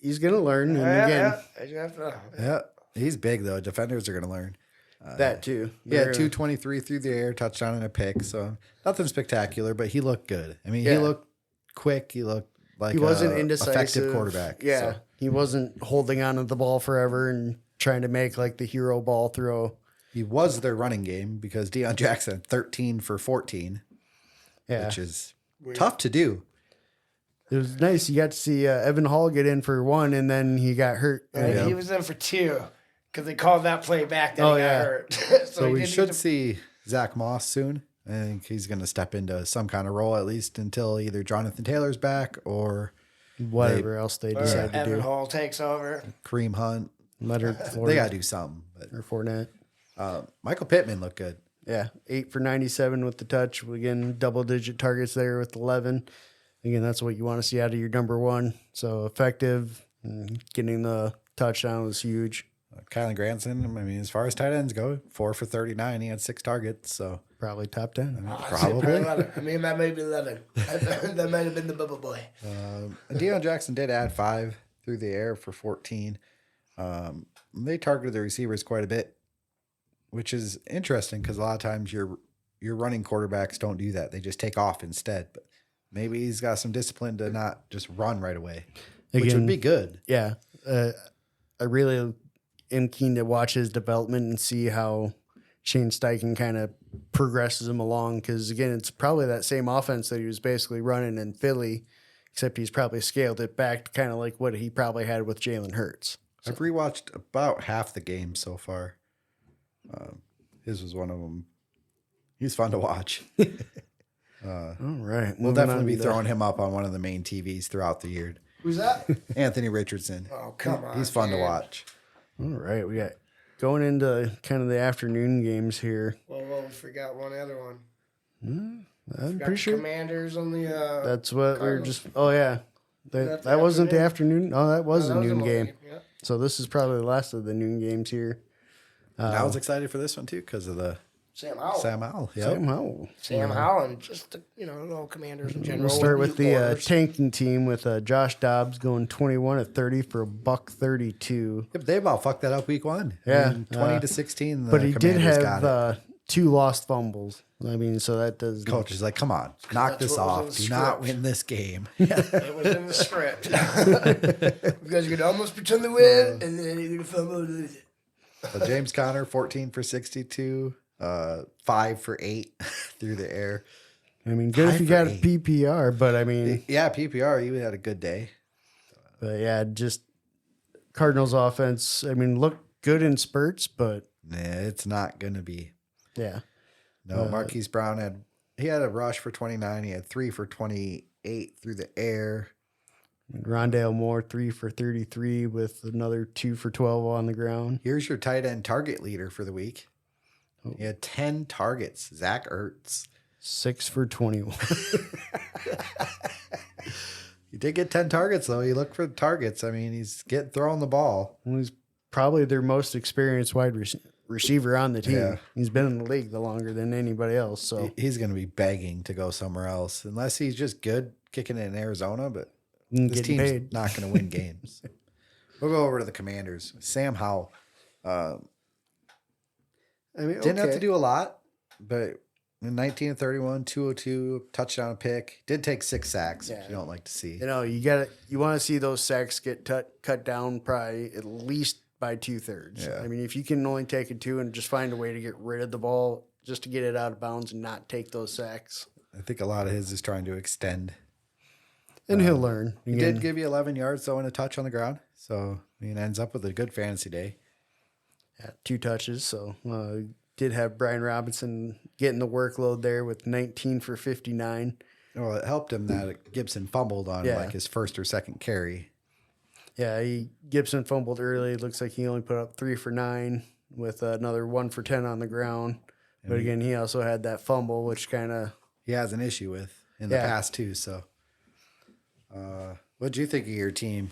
he's going to learn. And Yeah, he's big, though. Defenders are going to learn. That, too. Yeah, 223 through the air, touchdown and a pick. So nothing spectacular, but he looked good. I mean, he looked quick. He looked like he wasn't indecisive. Effective quarterback. Yeah, so. He wasn't holding on to the ball forever and trying to make like the hero ball throw. He was their running game because Deion Jackson had 13 for 14, which is tough to do. It was nice. You got to see Evan Hall get in for 1, and then he got hurt. He was in for 2 because they called that play back. Then he got hurt. so we should see Zach Moss soon. I think he's going to step into some kind of role, at least until either Jonathan Taylor's back or whatever else they decide to do. Evan Hall takes over. Kareem Hunt. Leonard Floyd. They got to do something. Or Fournette. Michael Pittman looked good. Yeah, 8 for 97 with the touch. Again, double-digit targets there with 11. Again, that's what you want to see out of your number 1. So effective. Getting the touchdown was huge. Kylan Granson, I mean, as far as tight ends go, 4 for 39. He had 6 targets, so probably top 10. Probably. I mean, that may be 11. That might have been the bubble boy. Deion Jackson did add 5 through the air for 14. They targeted the receivers quite a bit, which is interesting because a lot of times your running quarterbacks don't do that. They just take off instead. But maybe he's got some discipline to not just run right away, which would be good. Yeah. I really am keen to watch his development and see how Shane Steichen kind of progresses him along. Because, again, it's probably that same offense that he was basically running in Philly, except he's probably scaled it back to kind of like what he probably had with Jalen Hurts. So. I've rewatched about half the game so far. His was one of them. He's fun to watch. All right. We'll definitely be throwing him up on one of the main TVs throughout the year. Who's that? Anthony Richardson. Oh, come on. He's fun to watch. All right. We got going into kind of the afternoon games here. Well, we forgot one other one. I'm pretty sure. Commanders on the. That's what we were just. Oh, yeah. That wasn't the afternoon. Oh, that was a noon game. Yeah. So this is probably the last of the noon games here. I was excited for this one too because of the Sam Howell. Yep. Sam Howell and just no Commanders in general. We'll start with the tanking team with Josh Dobbs going 21 of 30 for $132. Yep, they about fucked that up week 1. Yeah, 20 to 16. But he did have 2 lost fumbles. I mean, so that does. Coach is like, come on, knock this off. Do not win this game. It was in the script. You guys could almost pretend to win, and then you're gonna fumble. So James Conner, 14 for 62, 5 for 8 through the air. I mean, good if you got a 8. PPR, but I mean, Yeah, PPR, you had a good day. but yeah, just Cardinals offense. I mean, look good in spurts, but Nah, it's not going to be. yeah, No, Marquise Brown had a rush for 29. He had 3 for 28 through the air. Rondale Moore 3 for 33 with another 2 for 12 on the ground. Here's your tight end target leader for the week. He had 10 targets. Zach Ertz. 6 for 21. He did get 10 targets, though. You look for the targets. I mean, he's throwing the ball. He's probably their most experienced wide receiver on the team. Yeah. He's been in the league the longer than anybody else. So He's going to be begging to go somewhere else, unless he's just good kicking it in Arizona. But and this getting team's paid. not going to win games. We'll go over to the Commanders. Sam Howell. I mean, Didn't have to do a lot, but 19 of 31, 202, touchdown, pick. Did take 6 sacks, which you don't like to see. You know, you want to see those sacks get cut down probably at least by 2/3. Yeah. I mean, if you can only take a 2 and just find a way to get rid of the ball just to get it out of bounds and not take those sacks, I think a lot of his is trying to extend. and he'll learn. He did give you 11 yards, though, and a touch on the ground. So, I mean, ends up with a good fantasy day. 2 touches. So did have Brian Robinson getting the workload there with 19 for 59. Well, it helped him that Gibson fumbled on like his first or second carry. Yeah, Gibson fumbled early. Looks like he only put up 3 for 9 with another 1 for 10 on the ground. But again, he also had that fumble, which kind of He has an issue with in the past, too. So, what'd you think of your team,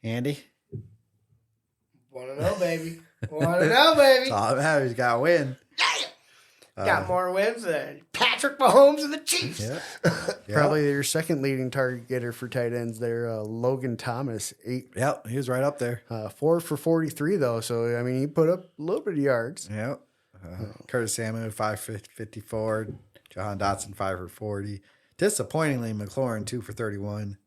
Andy? Want to know, baby. Want to know, baby. That's all that matters. Got to win. Got more wins than Patrick Mahomes and the Chiefs. Yeah. probably your second leading target getter for tight ends there, Logan Thomas, 8. Yep, he was right up there. 4 for 43, though. So, I mean, he put up a little bit of yards. Yep. Curtis Samuel, 5 for 54. Jahan Dotson, 5 for 40. Disappointingly, McLaurin, 2 for 31.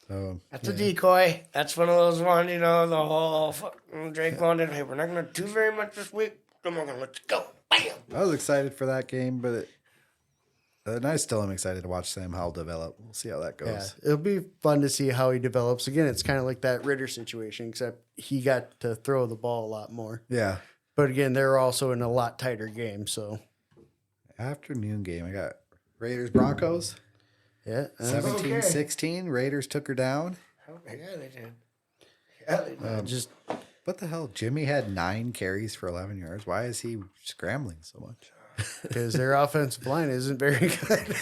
So That's a decoy. That's one of those ones, you know, the whole fucking Drake London. Hey, we're not going to do very much this week. Then we're going to let you go. Bam. I was excited for that game, but and I still am excited to watch Sam Howell develop. We'll see how that goes. Yeah, it'll be fun to see how he develops. Again, it's kind of like that Ritter situation, except he got to throw the ball a lot more. Yeah. But again, they're also in a lot tighter game. So, Afternoon game. I got Raiders Broncos. yeah. 17-16. Raiders took her down. Yeah, they did. Yeah, they did. Just What the hell? Jimmy had 9 carries for 11 yards. Why is he scrambling so much? because their offensive line isn't very good.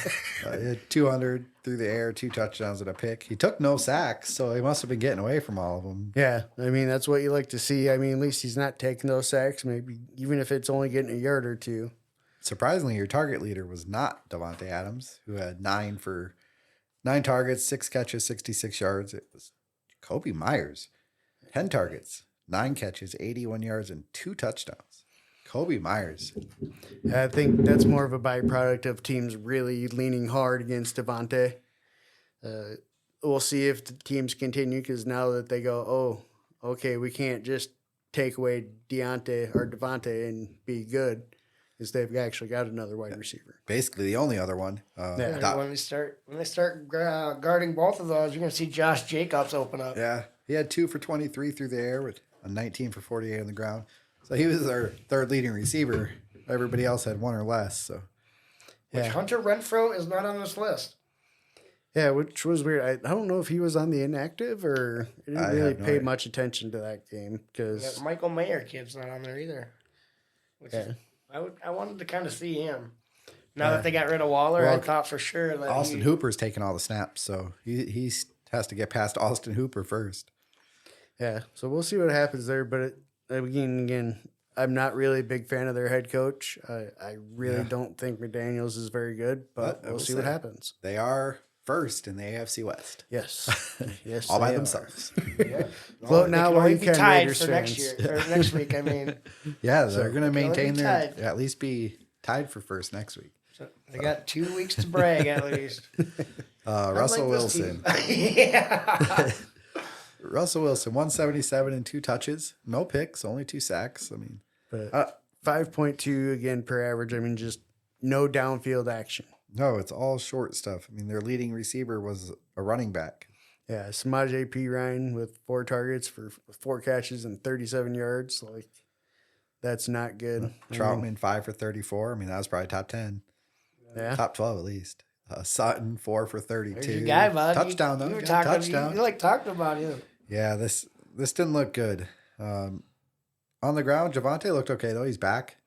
He had 200 through the air, 2 touchdowns and a pick. He took no sacks, so he must have been getting away from all of them. Yeah, I mean, that's what you like to see. I mean, at least he's not taking those sacks, maybe even if it's only getting a yard or 2. Surprisingly, your target leader was not Devontae Adams, who had 9 targets, 6 catches, 66 yards. It was Kobe Myers, 10 targets, 9 catches, 81 yards, and 2 touchdowns. Kobe Myers. I think that's more of a byproduct of teams really leaning hard against Devontae. We'll see if the teams continue because now that they go, oh, okay, we can't just take away Deontay or Devontae and be good, is they've actually got another wide receiver. Basically, the only other one. Yeah, when they start guarding both of those, you're going to see Josh Jacobs open up. Yeah, he had 2 for 23 through the air with a 19 for 48 on the ground. So he was our third leading receiver. Everybody else had 1 or less. So Which Hunter Renfrow is not on this list. Yeah, which was weird. I don't know if he was on the inactive or I didn't really pay much attention to that game because That Michael Mayer kid's not on there either. Which is, I wanted to kind of see him. Now that they got rid of Waller, I thought for sure that Austin Hooper's taking all the snaps, so he has to get past Austin Hooper first. yeah. So we'll see what happens there. But again, I'm not really a big fan of their head coach. I really don't think McDaniels is very good, but we'll see what happens. They are first in the AFC West. Yes, yes, All by they are. themselves. Float now while you can, tied Raiders for fans. next year or next week. I mean, Yeah, they're going to maintain be their tied. at least be tied for first next week. so they got 2 weeks to brag at least. Russell like this Wilson. team. Yeah. Russell Wilson, 177 and 2 touches. No picks, only 2 sacks. I mean, But 5.2 again per average. I mean, just no downfield action. no, it's all short stuff. I mean, their leading receiver was a running back. Yeah, Samaje P. Ryan with 4 targets for 4 catches and 37 yards. Like, that's not good. Troutman, 5 for 34. I mean, that was probably top 10. Yeah. Top 12 at least. Sutton, 4 for 32. There's your guy, bud. Touchdown, though. You were Got a talking, touchdown. you like talking about him. Yeah, this didn't look good. On the ground, Javante looked okay, though. He's back.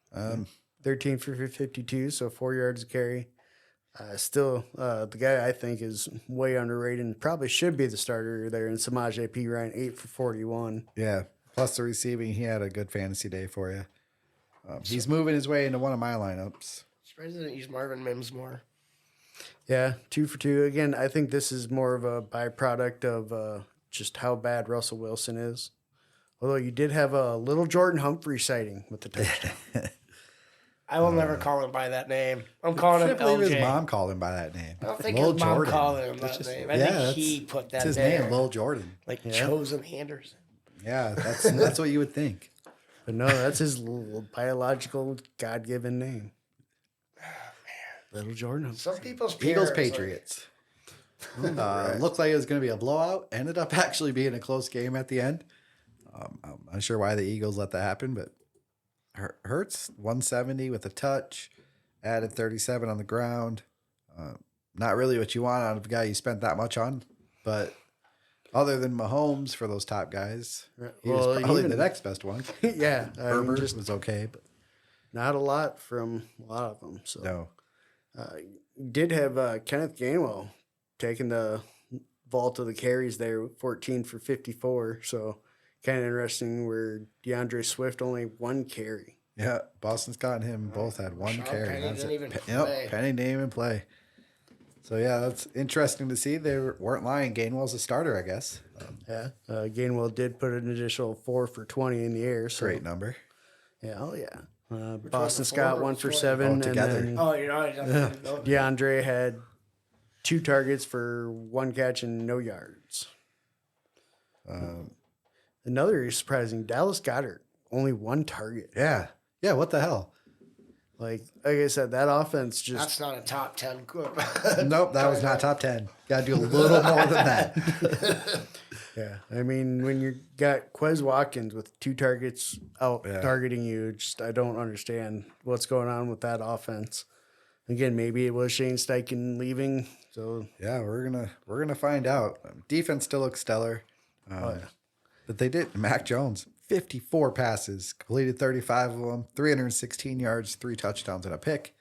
13 for 52, so 4 yards a carry. Still, the guy I think is way underrated and probably should be the starter there in Samaje P. Ryan, 8 for 41. Yeah. Plus the receiving, he had a good fantasy day for you. He's moving his way into one of my lineups. Surprised they didn't use Marvin Mims more. Yeah, 2 for 2. Again, I think this is more of a byproduct of just how bad Russell Wilson is. Although you did have a little Jordan Humphrey sighting with the touchdown. I will never call him by that name. I'm calling I him can't believe his LJ. mom called him by that name. I don't think Lil his mom Jordan. called him That's that just- name. I yeah, think he put that It's his there. name, Lil Jordan. Like Yeah. Chosen Anderson. Yeah, that's what you would think. But no, that's his little biological God-given name. Little Jordan Humphrey. Some people's Eagles, parents, Patriots. Looked like it was going to be a blowout. Ended up actually being a close game at the end. I'm not sure why the Eagles let that happen, but Hurts 170 with a touch, added 37 on the ground. Not really what you want out of a guy you spent that much on, but other than Mahomes for those top guys, he Well, was probably even- the next best one. Yeah, I mean, Herbert just was okay, but not a lot from a lot of them. So no. did have Kenneth Gainwell taking the vault of the carries there, 14 for 54. So kind of interesting where DeAndre Swift only 1 carry. Yeah, Boston Scott and him both had one Sean carry. Penny That's didn't it. even play. Yep, Penny didn't even play. So yeah, that's interesting to see. They weren't lying. Gainwell's a starter, I guess. Yeah, Gainwell did put an additional 4 for 20 in the air. So Great number. yeah, oh yeah. one, Boston the Scott 4 or 1 for 20? 7, Oh, and together. then Oh, you're right. No. DeAndre had 2 targets for 1 catch and no yards. Another surprising, Dallas Goedert, only 1 target. Yeah. Yeah, what the hell? Like I said, that offense just That's not a top 10. Nope, that was not top 10. Got to do a little more than that. yeah. I mean, when you got Quez Watkins with 2 targets out Yeah. targeting you, just I don't understand what's going on with that offense. Again, maybe it was Shane Steichen leaving. So Yeah, we're gonna find out. Defense still looks stellar. But they did. Mac Jones, 54 passes, completed 35 of them, 316 yards, 3 touchdowns, and a pick.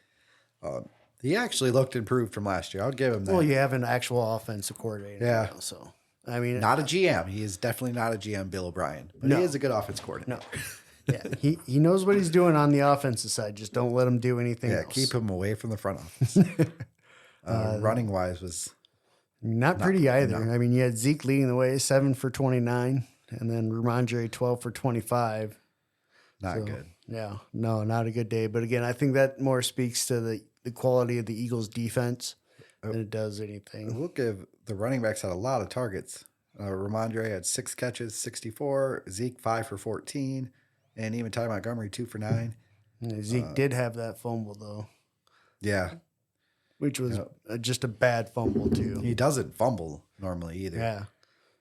He actually looked improved from last year. I'll give him that. well, you have an actual offensive coordinator. Yeah. Now, so I mean, Not a GM. He is definitely not a GM, Bill O'Brien. But No. he is a good offense coordinator. no. Yeah, he knows what he's doing on the offensive side. Just don't let him do anything Yeah, else. keep him away from the front office. Running wise was Not pretty either. I mean, you had Zeke leading the way, 7 for 29, and then Ramondre 12 for 25. not So, good. Yeah, no, not a good day. But again, I think that more speaks to the quality of the Eagles' defense than it does anything. We'll give the running backs had a lot of targets. Ramondre had 6 catches, 64. Zeke 5 for 14, and even Ty Montgomery 2 for 9. And Zeke did have that fumble though, Yeah, which was just a bad fumble too. he doesn't fumble normally either. Yeah,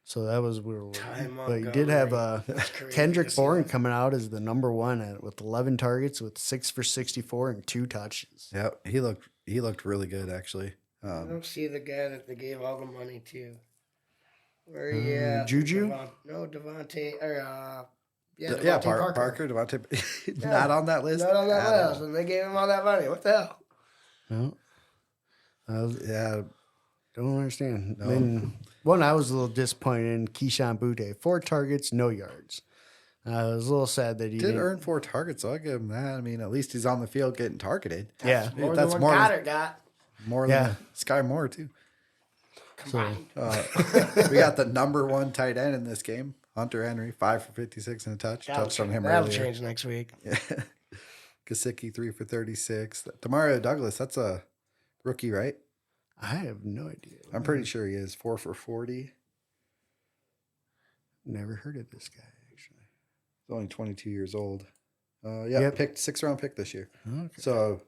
so that was weird. Ty But you did have That's crazy Kendrick to see Bourne that. coming out as the number 1 with 11 targets with 6 for 64 and 2 touches. Yeah, he looked really good actually. I don't see the guy that they gave all the money to. Where he at? Juju? Devontae. Or, Yeah, Devontae Parker, Devontae, not on that list. Not on that at all. list. And they gave him all that money. What the hell? No. Yeah, Don't understand. No. Then one I was a little disappointed in Keyshawn Butte. 4 targets, no yards. I was a little sad that he did didn't. earn 4 targets, so I'll give him that. I mean, at least he's on the field getting targeted. Yeah. More That's than more what than- Goddard got. More Yeah. than Sky Moore too. So, We got the number 1 tight end in this game, Hunter Henry, 5 for 56 and a touch. Touched on him That'll earlier. change next week. Gesicki 3 for 36. Demario Douglas, that's a rookie, right? I have no idea. I'm pretty sure he is 4 for 40. Never heard of this guy, actually. He's only 22 years old. Yep. Picked 6th-round pick this year. Okay. So,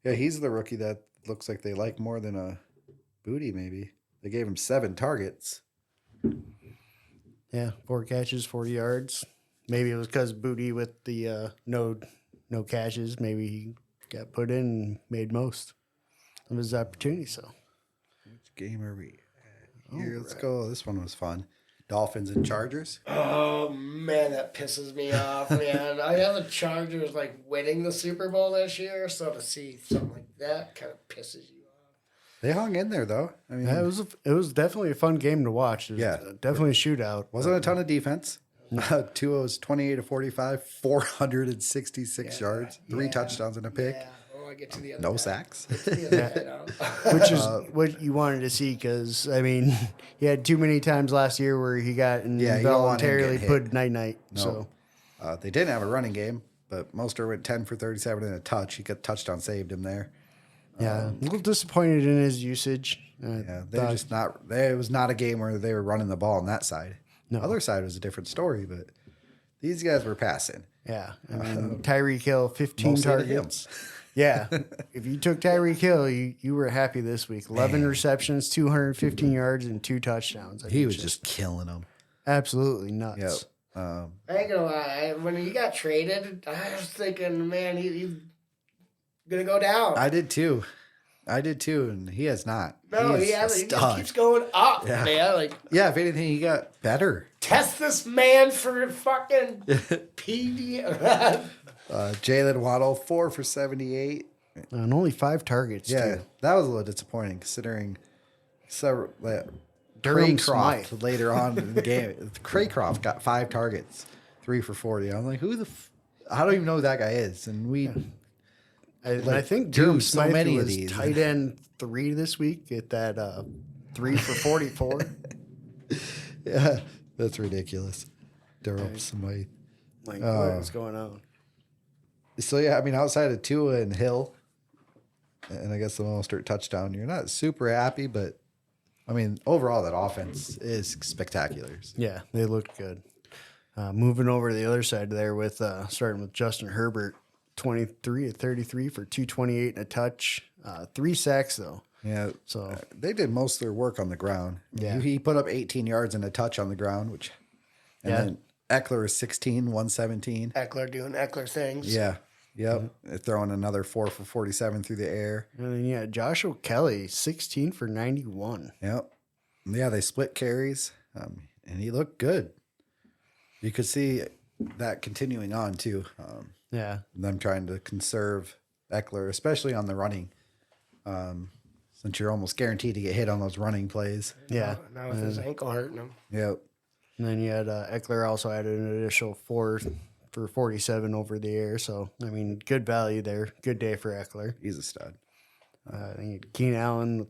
yeah, he's the rookie that looks like they like more than a Booty, maybe. They gave him 7 targets. Yeah, 4 catches, 40 yards. Maybe it was because Booty with the no catches. Maybe he got put in and made most of his opportunity. So, Which game are we at? Here, let's go. This one was fun. Dolphins and Chargers. Oh man, that pisses me off, man. I have the Chargers like winning the Super Bowl this year, so to see something like that kind of pisses you off. They hung in there, though. I mean, yeah, it was definitely a fun game to watch. It was definitely a shootout. Wasn't a ton of defense. Tua was 28 to 45, 466 yards, 3 touchdowns and a pick. Yeah. Oh, I get to the other No guy. sacks. Get to the other guy now. Which is what you wanted to see because, I mean, he had too many times last year where he got you don't want him involuntarily getting put night-night. No. So, They didn't have a running game, but Mostert went 10 for 37 and a touch. He got touchdown, saved him there. yeah, a little disappointed in his usage. Yeah, they're just not. It was not a game where they were running the ball on that side. No. Other side was a different story, but these guys were passing. Yeah, I mean, Tyreek Hill, 15 Mostly to him. targets. Yeah, if you took Tyreek Hill, you were happy this week. 11 receptions, 215 yards, and 2 touchdowns. I He mean, was just killing them. absolutely Yep. nuts. I ain't gonna lie. When he got traded, I was thinking, man, he's gonna go down. I did too, and he has not. No, is he a hasn't. He just stud. keeps going up, Yeah. man. Like, Yeah, if anything, he got better. test this man for fucking PD. Jalen Waddle, 4 for 78. And only 5 targets, Yeah, too. that was a little disappointing considering several. Durham Craycroft Smythe. later on in the game. Craycroft got 5 targets, 3 for 40. I'm like, who the? I don't even know who that guy is. And we, I think dude, Durham so Smythe many of was these. tight end 3 this week at that 3 for 44. yeah, that's ridiculous. Durham Smythe. Like, what is going on? So yeah, I mean, outside of Tua and Hill, and I guess the Mostert touchdown, you're not super happy, but I mean, overall, that offense is spectacular. Yeah, they looked good. Moving over to the other side there with starting with Justin Herbert, 23 at 33 for 228 and a touch. 3 sacks, though. Yeah, So they did most of their work on the ground. Yeah. He put up 18 yards and a touch on the ground, and then Eckler is 16, 117. Eckler doing Eckler things. Yeah, yep. They're throwing another 4 for 47 through the air. and then, Joshua Kelly, 16 for 91. Yep. Yeah, they split carries, and he looked good. You could see that continuing on too. Yeah. Them trying to conserve Eckler, especially on the running, since you're almost guaranteed to get hit on those running plays. Yeah. Now with his ankle hurting him. Yep. And then you had Eckler also added an additional 4 for 47 over the air. So, I mean, good value there. Good day for Eckler. He's a stud. Keenan Allen,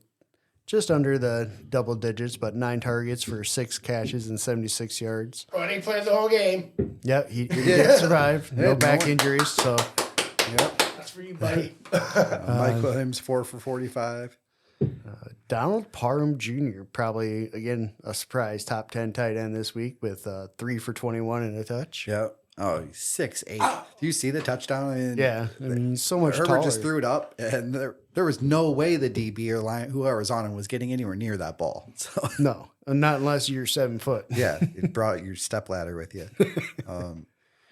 just under the double digits, but 9 targets for 6 catches and 76 yards. But he played the whole game. Yep, he did survive. No back injuries. So, Yep. That's for you, buddy. Mike Williams, 4 for 45. Donald Parham Jr., probably, again, a surprise top 10 tight end this week with 3 for 21 and a touch. Yep. Oh, he's 6'8". Do you see the touchdown? And Yeah, I mean, he's so much Herbert taller. just threw it up, and there was no way the DB or line, whoever was on him, was getting anywhere near that ball. So No, not unless you're 7 foot. yeah, you brought your step ladder with you.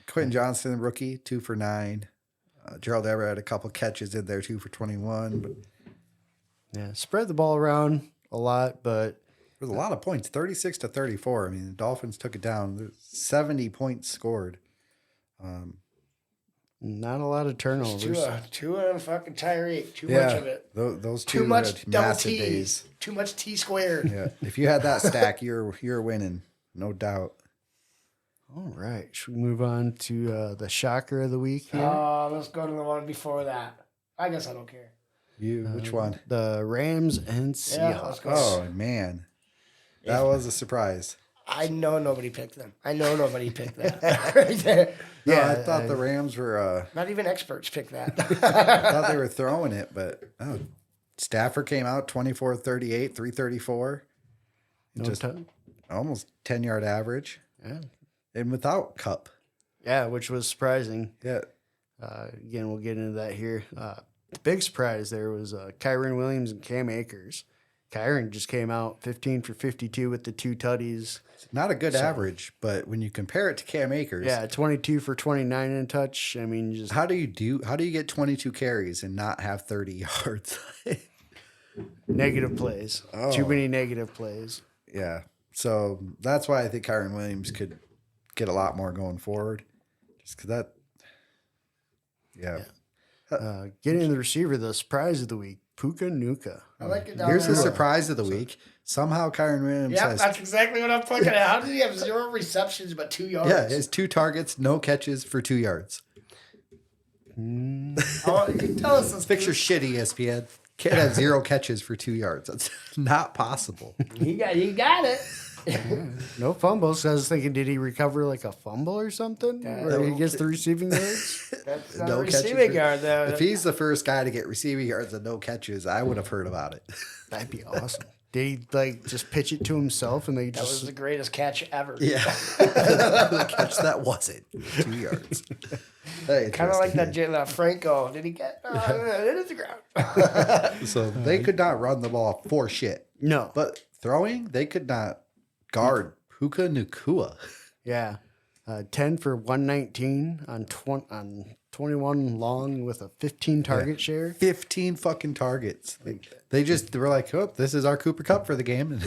Quentin Johnston, rookie, 2 for 9. Gerald Everett had a couple catches in there, 2 for 21. But Yeah, spread the ball around a lot, but there was a lot of points, 36 to 34. I mean, the Dolphins took it down. There's 70 points scored. not a lot of turnovers. Two on fucking Tyreek. Too much of it. Those two Too much had double massive T. days. Too much T squared. Yeah, if you had that stack, you're winning, no doubt. All right, should we move on to the shocker of the week here? Let's go to the one before that. I guess I don't care. Which one? The Rams and Yeah, Seahawks. let's go. Oh man, that was a surprise. I know nobody picked them. I know nobody picked that. Right there. No, Yeah, I thought the Rams were. Not even experts picked that. I thought they were throwing it, but Stafford came out 24-38, 334. No Just tou- almost 10-yard average. Yeah. and without Cup. Yeah, which was surprising. Yeah. Again, we'll get into that here. The big surprise there was Kyron Williams and Cam Akers. Kyron just came out 15 for 52 with the 2 tutties. Not a good average, but when you compare it to Cam Akers, Yeah, 22 for 29 in touch. I mean, just how do you get 22 carries and not have 30 yards? negative plays. Oh. Too many negative plays. Yeah. So that's why I think Kyron Williams could get a lot more going forward. Just because that, yeah. Getting the receiver, the surprise of the week, Puka Nuka. I like it. Here's the surprise of the week. Somehow Kyron Williams Yeah, has, that's exactly what I'm looking at. How did he have 0 receptions but 2 yards? yeah, his 2 targets, no catches for 2 yards. Oh, you tell us this. Fix your shit, ESPN. Kid had 0 catches for 2 yards. That's not possible. You got it. No fumbles. I was thinking, did he recover like a fumble or something? Where he gets the receiving yards? That's not No a catches receiving for- yard, though. If he's the first guy to get receiving yards and no catches, I would have heard about it. That'd be awesome. Did he like just pitch it to himself and they That was just the greatest catch ever. Yeah. The catch that wasn't 2 yards. Kind of like that Franco. Did he get? It is the ground. So they could not run the ball for shit. no? But throwing, they could not guard Puka Nacua. Yeah, 10 for 119 on 21 long with a 15 target share. 15 fucking targets. They were like, oh, this is our Cooper Cup for the game.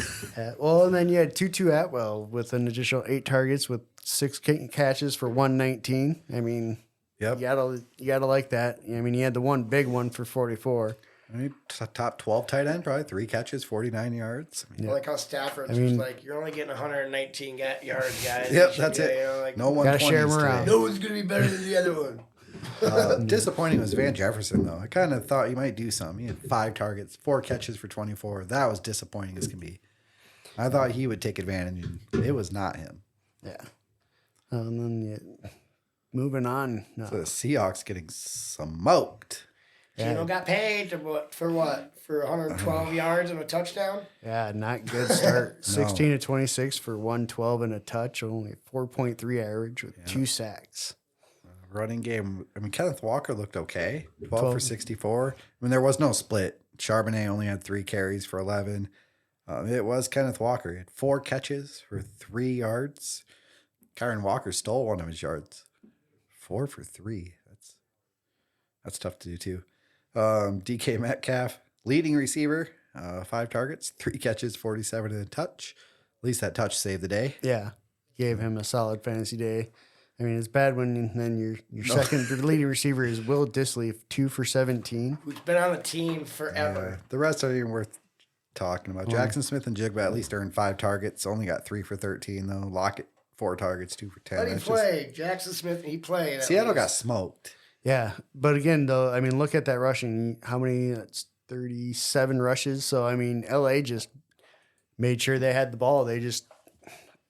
Well, and then you had Tutu Atwell with an additional 8 targets with 6 catches for 119. I mean, Yep. you gotta like that. I mean, you had the one big one for 44. I mean, top 12 tight end, probably 3 catches, 49 yards. I mean, I like how Stafford's just like, you're only getting 119 yards, guys. Yep, that's it. You know, like, No Gotta share 'em 120s around. today. no one's going to be better than the other one. Disappointing was Van Jefferson, though. I kind of thought he might do something. He had 5 targets, 4 catches for 24. That was disappointing as can be. I thought he would take advantage, and it was not him. Yeah. And then moving on. So the Seahawks getting smoked. Gino got paid for what? For 112 yards and a touchdown? Yeah, not good start. 16 to 26 for 112 and a touch, only 4.3 average with 2 sacks. Running game. I mean, Kenneth Walker looked okay. 12 for 64. I mean, there was no split. Charbonnet only had 3 carries for 11. It was Kenneth Walker. He had 4 catches for 3 yards. Kyron Walker stole one of his yards. 4 for 3. That's tough to do too. DK Metcalf, leading receiver, 5 targets, 3 catches, 47 and a touch. At least that touch saved the day. Yeah, gave him a solid fantasy day. I mean, it's bad when then your second your leading receiver is Will Dissly, 2 for 17. Who's been on the team forever. The rest aren't even worth talking about. Jackson Smith and Jigba at least earned 5 targets. Only got 3 for 13 though. Lockett 4 targets, 2 for 10. But he That's played. Jackson Smith, he played. at Seattle got least. smoked. Yeah, but again, though, I mean, look at that rushing. How many? That's 37 rushes. So, I mean, LA just made sure they had the ball. They just,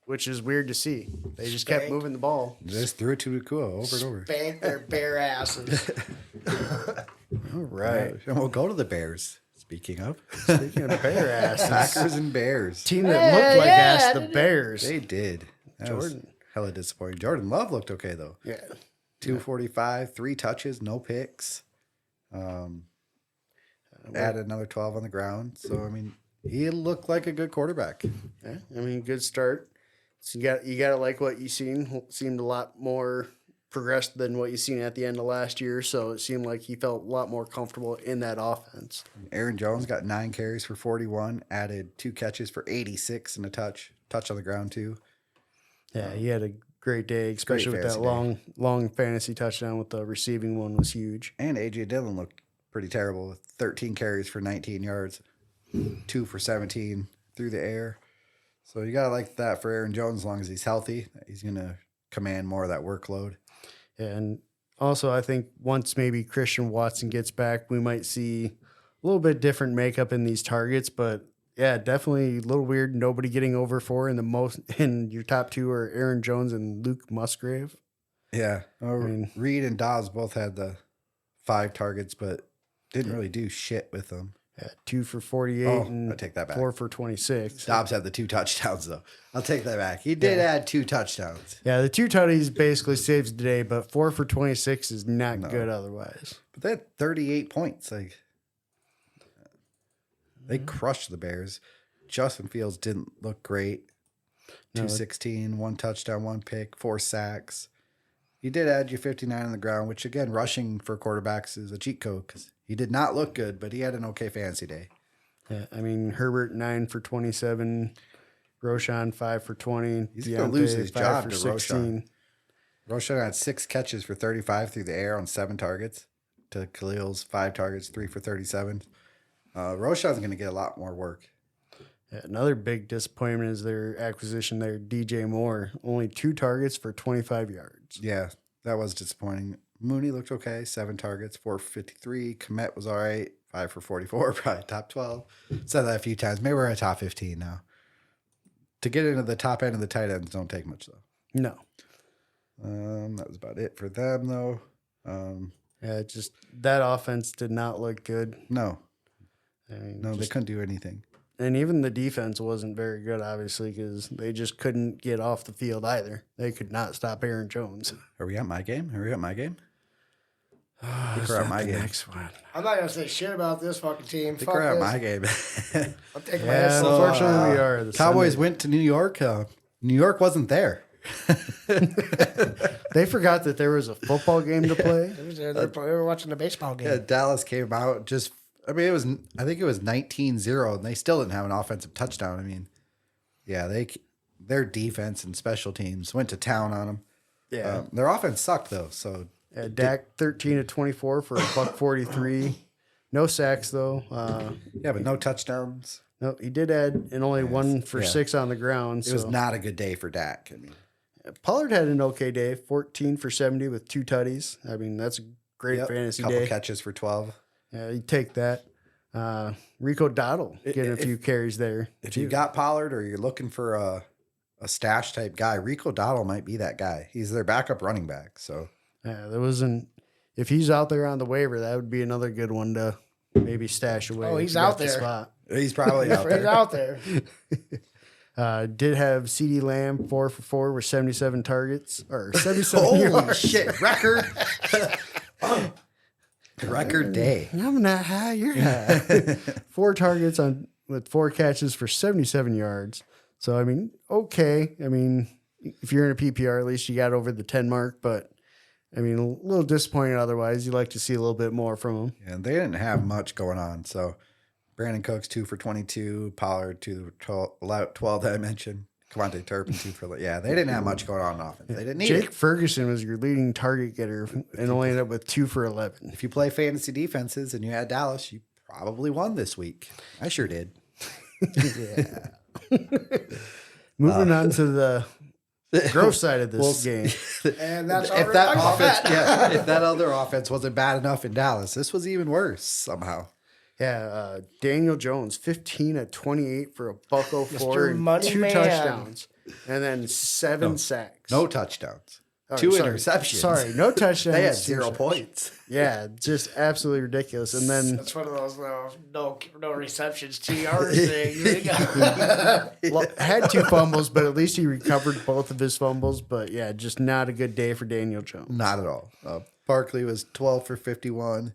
which is weird to see. They just kept moving the ball. Just threw it to Nakua over and over. Spanked their bare asses. All right. And we'll go to the Bears. Speaking of Speaking of bear asses, Packers and Bears. team that looked like yeah, ass, the didn't it? Bears. They did. That was Jordan. hella disappointing. Jordan Love looked okay though. Yeah. 245, 3 touches, no picks. Added another 12 on the ground. So I mean, he looked like a good quarterback. Yeah, I mean, good start. So you got to like what you seen. Seemed a lot more progressed than what you seen at the end of last year. So it seemed like he felt a lot more comfortable in that offense. Aaron Jones got 9 carries for 41, added 2 catches for 86 and a touch on the ground too. Yeah, he had a great day, especially with that fantasy long fantasy touchdown with the receiving one was huge. And AJ Dillon looked pretty terrible with 13 carries for 19 yards, 2 for 17 through the air. So you got to like that for Aaron Jones as long as he's healthy. He's going to command more of that workload. And also, I think once maybe Christian Watson gets back, we might see a little bit different makeup in these targets. But yeah, definitely a little weird. Nobody getting over 4 in your top 2 are Aaron Jones and Luke Musgrave. Yeah. Reed and Dobbs both had the 5 targets, but didn't really do shit with them. Yeah, 2 for 48 Oh, and I take that back. 4 for 26. Dobbs had the 2 touchdowns, though. I'll take that back. He did add 2 touchdowns. Yeah, the 2 tutties basically saves the day, but 4 for 26 is not good otherwise. But they had 38 points. Like, they crushed the Bears. Justin Fields didn't look great. 216, 1 touchdown, 1 pick, 4 sacks. He did add you 59 on the ground, which, again, rushing for quarterbacks is a cheat code because he did not look good, but he had an okay fantasy day. Yeah, I mean, Herbert 9 for 27, Roshan 5 for 20. He's going to lose his 5 job for to 16. Roshan. Roshan had 6 catches for 35 through the air on 7 targets. To Khalil's 5 targets, 3 for 37. Roshan's going to get a lot more work. Yeah, another big disappointment is their acquisition there, DJ Moore. Only 2 targets for 25 yards. Yeah, that was disappointing. Mooney looked okay, 7 targets, 4 for 53. Komet was all right, 5 for 44, probably top 12. Said that a few times. Maybe we're in top 15 now. To get into the top end of the tight ends don't take much, though. No. That was about it for them, though. Yeah, just that offense did not look good. No, I mean, they couldn't do anything. And even the defense wasn't very good, obviously, because they just couldn't get off the field either. They could not stop Aaron Jones. Are we at my game? Are we at my game? Oh, Think we're at my game. next one. I'm not gonna say shit about this fucking team. I think Fuck we're at this. my game. I'm taking my Yeah, ass. unfortunately, we are. The Cowboys Sunday- went to New York. New York wasn't there. They forgot that there was a football game to play. They were watching the baseball game. Yeah, Dallas came out I think it was 19-0, and they still didn't have an offensive touchdown. I mean, yeah, their defense and special teams went to town on them. Yeah. Their offense sucked, though. So Dak 13 of 24 for $143. No sacks, though. yeah, but no touchdowns. No, he did add and only 1 for 6 on the ground. It was not a good day for Dak. I mean, Pollard had an okay day, 14 for 70 with 2 tutties. I mean, that's a great fantasy couple day. catches for 12. Yeah, you take that. Rico Dottle getting a few carries there. If you got Pollard or you're looking for a stash type guy, Rico Dottle might be that guy. He's their backup running back. So Yeah, there wasn't. If he's out there on the waiver, that would be another good one to maybe stash away. Oh, if he's you got out the there. Spot. he's probably out He's there. out there. Did have CeeDee Lamb 4 for 4 with 77 targets or 77 Holy yards. shit! Record. Record day. I'm not high. You're high. 4 targets with 4 catches for 77 yards. So I mean, okay. I mean, if you're in a PPR, at least you got over the 10 mark. But I mean, a little disappointed otherwise. You'd like to see a little bit more from him. And they didn't have much going on. So Brandon Cooks 2 for 22, Pollard 2 for 12 that I mentioned. Devontae Turpin 2 for they didn't have much going on offense. They didn't need Jake it. Ferguson was your leading target getter and only ended up with 2 for 11. If you play fantasy defenses and you had Dallas, you probably won this week. I sure did. Yeah. Moving on to the growth side of this game. And that's all If we're that talking offense, about. if that other offense wasn't bad enough in Dallas, this was even worse somehow. Yeah, Daniel Jones, 15 at 28 for a $104 Mr. and Money 2 Man. touchdowns, and then 7 sacks. No touchdowns. Oh, 2 sorry. interceptions. Sorry, no touchdowns. They had 2 0 sacks. points. Yeah, just absolutely ridiculous. And then That's one of those no receptions, 2 yards thing. had 2 fumbles, but at least he recovered both of his fumbles. But yeah, just not a good day for Daniel Jones. Not at all. Barkley was 12 for 51.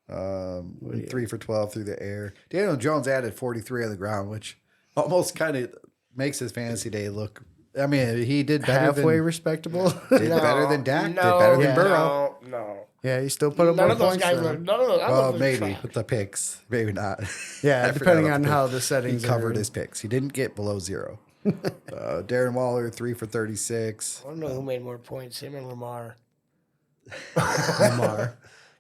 3 for 12 through the air. Daniel Jones added 43 on the ground, which almost kind of makes his fantasy day look. I mean, he did better Halfway than respectable. better than Dak. Did better than Burrow. No. Yeah, he still put up None more of those points. guys for look. him. None of those. I Well, love maybe track. with the picks, maybe not. Yeah, I forgot depending about on the how picks. the settings He covered are. his picks. He didn't get below 0. Darren Waller 3 for 36. I don't know who made more points, him or Lamar. Lamar.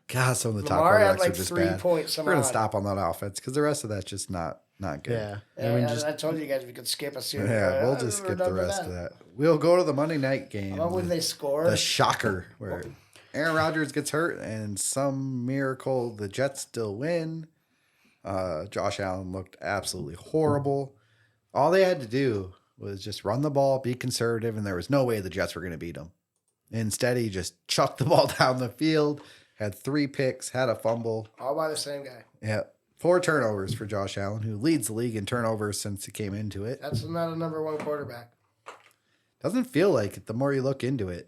God, some of the top Lamar had quarterbacks like are just 3 bad. points. We're gonna stop on that offense because the rest of that's just not good. Yeah. Yeah, I mean, just I told you guys we could skip a series. Yeah, we'll just skip the rest of that. We'll go to the Monday night game. How would they score? The shocker where Aaron Rodgers gets hurt and some miracle the Jets still win. Josh Allen looked absolutely horrible. All they had to do was just run the ball, be conservative, and there was no way the Jets were going to beat them. Instead, he just chucked the ball down the field, had 3 picks, had a fumble. All by the same guy. Yeah, 4 turnovers for Josh Allen, who leads the league in turnovers since he came into it. That's not a number 1 quarterback. Doesn't feel like it the more you look into it.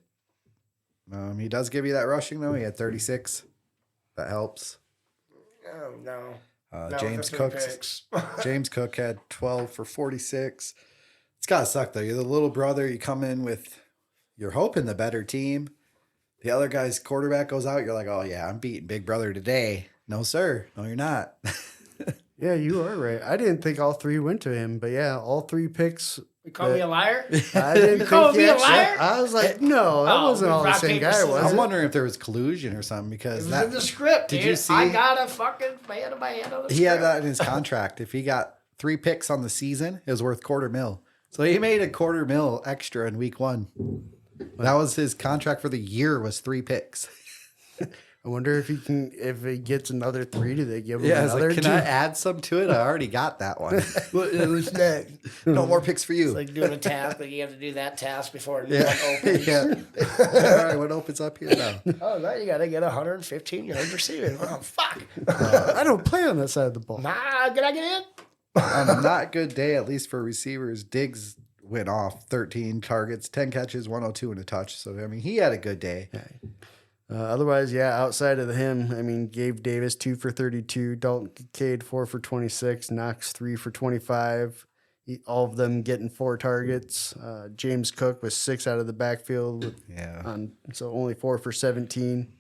He does give you that rushing, though. He had 36. That helps. Oh, no. James Cook had 12 for 46. It's got to suck, though. You're the little brother. You come in with, you're hoping the better team. The other guy's quarterback goes out. You're like, oh, yeah, I'm beating Big Brother today. No, sir. No, you're not. Yeah, you are right. I didn't think all 3 went to him, but yeah, all 3 picks. You call me a liar? I didn't think call me a yet. liar? I was like, no, that wasn't all the rock, same paper, guy, scissors. was I'm it? wondering if there was collusion or something It because was that in the script, Did dude. you see? I got a fucking man of my hand on the he script. had that in his contract. If he got 3 picks on the season, it was worth $250,000. So he made a $250,000 extra in week 1. That was his contract for the year was 3 picks. I wonder if he gets another 3, do they give him Yeah, I was another like, can 2? I add some to it? I already got that one. Who's next? No more picks for you. It's like doing a task, but you have to do that task before a new yeah. one opens. yeah. All right, what opens up here now? Oh, now you got to get 115 yards receiving. Oh, fuck. I don't play on that side of the ball. Nah, can I get in? On a not good day, at least for receivers, Diggs went off 13 targets, 10 catches, 102 and a touch. So, I mean, he had a good day. Otherwise, yeah, outside of him, I mean, Gabe Davis 2 for 32, Dalton Kincaid 4 for 26, Knox 3 for 25. All of them getting 4 targets. James Cook was 6 out of the backfield. So only 4 for 17.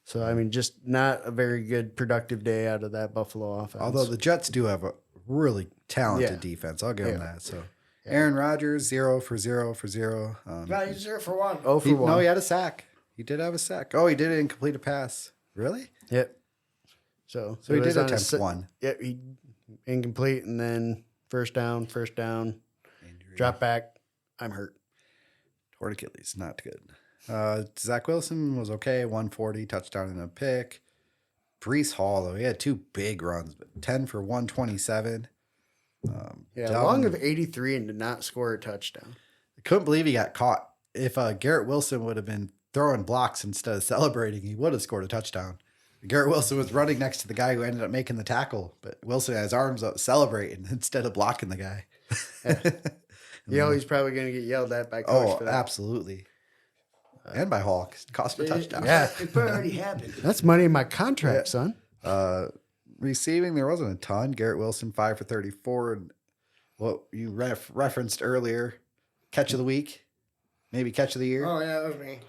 So, I mean, just not a very good productive day out of that Buffalo offense. Although the Jets do have a really talented defense. I'll give them that. So, Aaron Rodgers, 0 for 0 for 0. No, he's 0 for 1. Oh for 1. No, he had a sack. He did have a sack. Oh, he did incomplete a pass. Really? Yep. So he it was did on attempt one. Yep, he incomplete, and then first down, Injury. drop back. I'm hurt. Torn Achilles, not good. Zach Wilson was okay, 140, touchdown and a pick. Brees Hall, though, he had 2 big runs, but 10 for 127. Long of 83 and did not score a touchdown. I couldn't believe he got caught. If Garrett Wilson would have been throwing blocks instead of celebrating, he would have scored a touchdown. Garrett Wilson was running next to the guy who ended up making the tackle, but Wilson had his arms up celebrating instead of blocking the guy. He's probably going to get yelled at by coach for that. Absolutely. And by Hall, 'cause it cost him a touchdown. Yeah. It already happened. That's money in my contract, son. Receiving, there wasn't a ton. Garrett Wilson, 5 for 34. And what you referenced earlier, catch of the week, maybe catch of the year. Oh, yeah, that was me.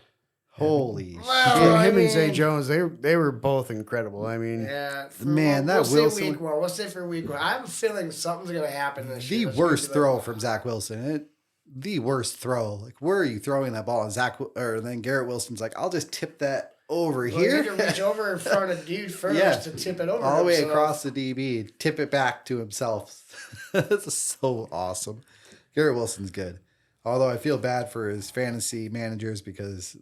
Holy Well, Him I and Zay mean- Jones, they were both incredible. I mean, Yeah. Man, that we'll Wilson- say week 1. We'll say for week 1. I have a feeling something's going to happen this The year. That's gonna worst be like- throw from Zach Wilson. The worst throw. Like, where are you throwing that ball? And then Garrett Wilson's like, I'll just tip that over Well, here. you had to reach over in front of dude first Yeah. to tip it over. All the way himself. across the DB, tip it back to himself. This is so awesome. Garrett Wilson's good. Although I feel bad for his fantasy managers because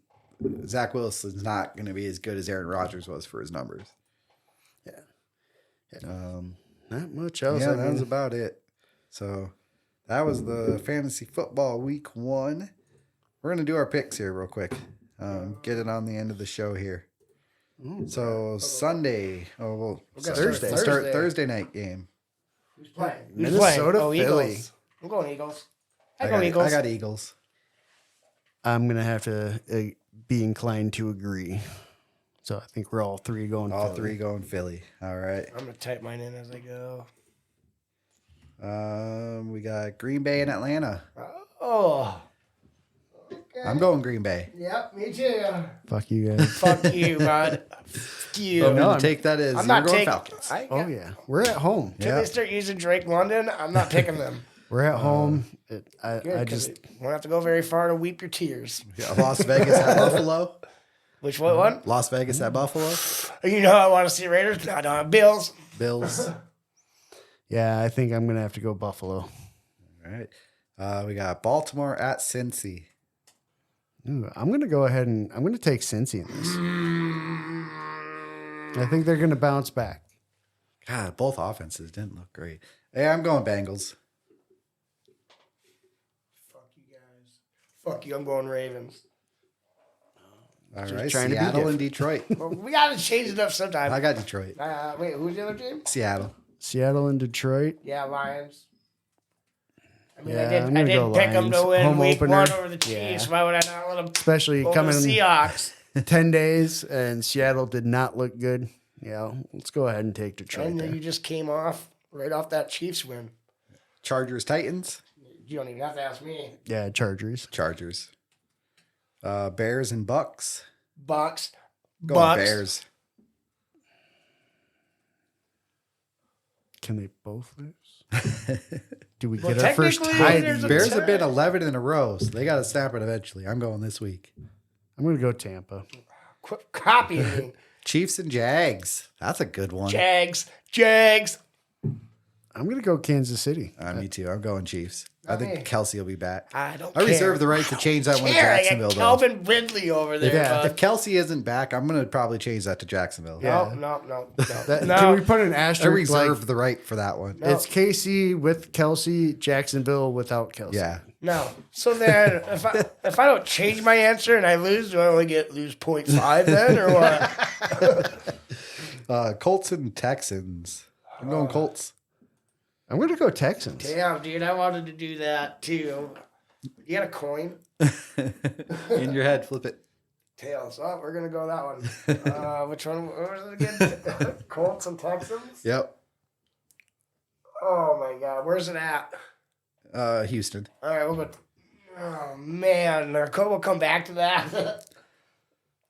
Zach Wilson's not going to be as good as Aaron Rodgers was for his numbers. not much else. Yeah, I that mean, was about it. So that was the fantasy football week 1. We're going to do our picks here real quick. Get it on the end of the show here. So Sunday, We'll get Thursday. start Thursday night game. Who's playing? Minnesota, Oh, Philly. Eagles. I'm going Eagles. I go Eagles. got Eagles. I'm going to have to be inclined to agree. So I think we're all 3 going All Philly. 3 going Philly. All right. I'm going to type mine in as I go. We got Green Bay and Atlanta. Oh. Okay. I'm going Green Bay. Yep, me too. Fuck you guys. Fuck you, bud. Fuck you. I'm no, going I'm- to take that as I'm you're not going taking. Falcons. Oh, yeah. We're at home. Till they start using Drake London, I'm not picking them. We're at home. I Good, just... won't have to go very far to weep your tears. Yeah, Las Vegas at Buffalo. Which one? Las Vegas at Buffalo. You know I want to see Raiders. I don't have Bills. Bills. Yeah, I think I'm going to have to go Buffalo. All right. We got Baltimore at Cincy. Ooh, I'm going to go ahead and I'm going to take Cincy in this. I think they're going to bounce back. God, both offenses didn't look great. Hey, I'm going Bengals. Fuck you guys. Fuck you. I'm going Ravens. All Just right, trying to be Seattle and different. Detroit. Well, we got to change it up sometime. I got Detroit. Wait, who's the other team? Seattle. Seattle and Detroit. Yeah, Lions. I mean, Yeah, I I'm did gonna go pick them to Lions. win Home week opener. 1 over the Chiefs. Yeah. Why would I not let them Especially over coming the Seahawks? 10 days, and Seattle did not look good. Yeah, let's go ahead and take Detroit And then there. you just came right off that Chiefs win. Chargers, Titans. You don't even have to ask me. Yeah, Chargers. Chargers. Bears and Bucks. Bucks. Going Bucks. Bears. Can they both lose? Do we Well, get our first technically, tie? there's a Bears tie. have been 11 in a row, so they got to snap it eventually. I'm going this week. I'm going to go Tampa. Quit copying me. Chiefs and Jags. That's a good one. Jags. I'm going to go Kansas City. Me too. I'm going Chiefs. I Okay. think Kelsey will be back. I don't I care. reserve the right to change that one to Care. I Jacksonville, got though. Calvin Ridley over there. Yeah. bud. If Kelsey isn't back, I'm going to probably change that to Jacksonville. Yeah. No. Can No. we put an I asterisk? reserve Like, the right for that one. No. it's KC with Kelsey, Jacksonville without Kelsey. Yeah. No. So then, if I don't change my answer and I lose, do I only lose 0.5 then, or what? Colts and Texans. I'm going Colts. I'm going to go Texans. Damn, dude, I wanted to do that too. You got a coin? In your head, flip it. Tails. Oh, we're gonna go that one. Which one? What was it again? Colts and Texans. Yep. Oh my God, where's it at? Houston. All right, we'll go. Oh man, we'll come back to that.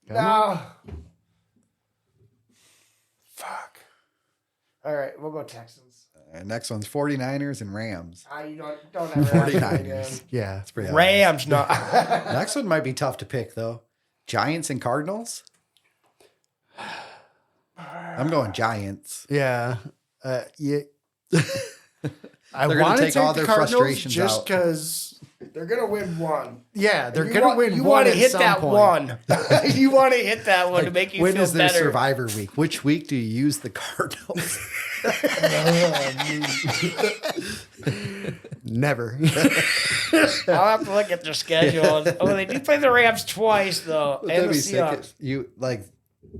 No. Fuck. All right, we'll go Texans. Next one's 49ers and Rams. You don't ever ask me 49ers. again. Yeah. That's pretty obvious. Rams, no. Next one might be tough to pick, though. Giants and Cardinals. I'm going Giants. Yeah. Yeah. I They're gonna want to take take all the their Cardinals frustrations just out. because. They're gonna win one. Yeah, they're You going to want- win You one want to at hit some that point. one. You want to hit that one to make you When feel is their better. Survivor week? Which week do you use the Cardinals? Never. I'll have to look at their schedule. Oh, they do play the Rams twice though, and That'd the be sick. Seahawks. You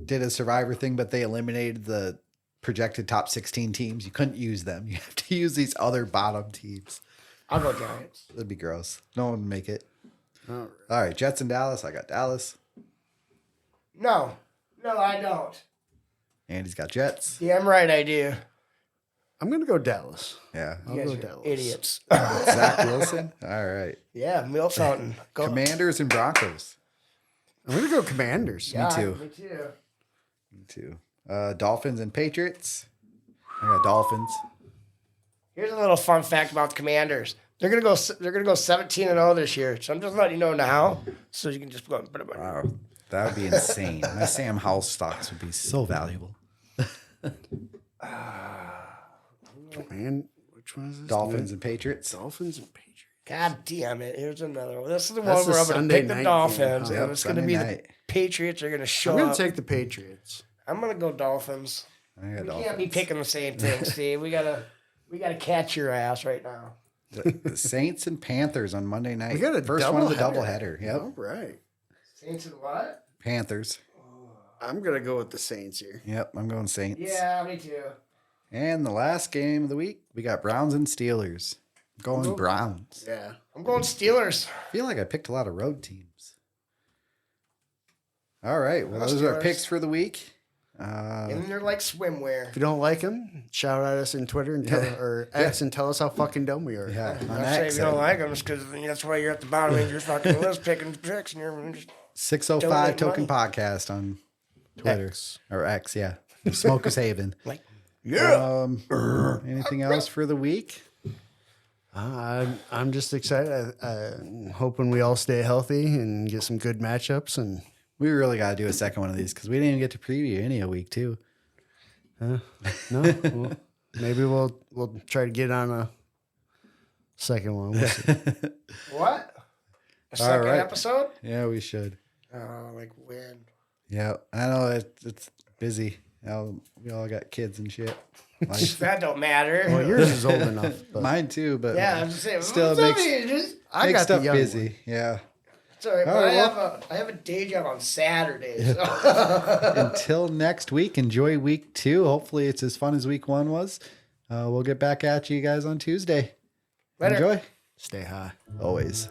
did a Survivor thing, but they eliminated the projected top 16 teams. You couldn't use them. You have to use these other bottom teams. I'll go Giants. That'd be gross. No one would make it. All right. All right, Jets and Dallas. I got Dallas. No, I don't. Andy's got Jets. Damn right I do. I'm going to go Dallas. Yeah. I'll You go guys are Dallas. idiots. Zach Wilson. All right. Yeah, Mill Fountain. Go. Commanders and Broncos. I'm going to go Commanders. Yeah, too. Me too. Me too. Dolphins and Patriots. I got Dolphins. Here's a little fun fact about the Commanders. They're gonna go 17-0 this year. So I'm just letting you know now, so you can just go. Wow. That would be insane. My Sam Howell stocks would be so valuable. Man, which one is this? Dolphins and Patriots. Dolphins and Patriots. God damn it! Here's another one. This is the That's one where the I'm gonna Sunday pick the night Dolphins, game, huh? and it's gonna Sunday be night. the Patriots are gonna show I'm going up. to take the Patriots. I'm gonna go Dolphins. I got We Dolphins. can't be picking the same thing, Steve. We gotta catch your ass right now. The Saints and Panthers on Monday night. We got a first one of the doubleheader. doubleheader. Yep. All right. Saints and what? Panthers. I'm going to go with the Saints here. Yep. I'm going Saints. Yeah, me too. And the last game of the week, we got Browns and Steelers. Going Browns. Yeah. I'm going Steelers. I feel like I picked a lot of road teams. All right. Well, That's those are our yours. picks for the week. And they're like swimwear. If you don't like them, shout at us in Twitter and tell, or X and tell us how fucking dumb we are. Yeah. On I say if X, you don't like them, it's because that's why you're at the bottom of your fucking list picking tricks, and you're just 605 Donate Token money. Podcast on Twitter. X. Or X, yeah. Smokers Haven. like, Anything else for the week? I'm just excited. I'm hoping we all stay healthy and get some good matchups. And We really got to do a second one of these because we didn't even get to preview any a week, too. no, well, maybe we'll try to get on a second one. We'll see. what? A second right. episode? Yeah, we should. Oh, like when? Yeah, I know it's busy. We all got kids and shit. Life. That don't matter. Well, yours is old enough. But Mine too, but yeah, I'm just saying. still what's up, makes- you just- I makes got stuff the young busy. one. Yeah. It's all right. All But right, I have a day job on Saturdays. So. Until next week, enjoy week 2. Hopefully it's as fun as week 1 was. We'll get back at you guys on Tuesday. Later. Enjoy. Stay high. Always.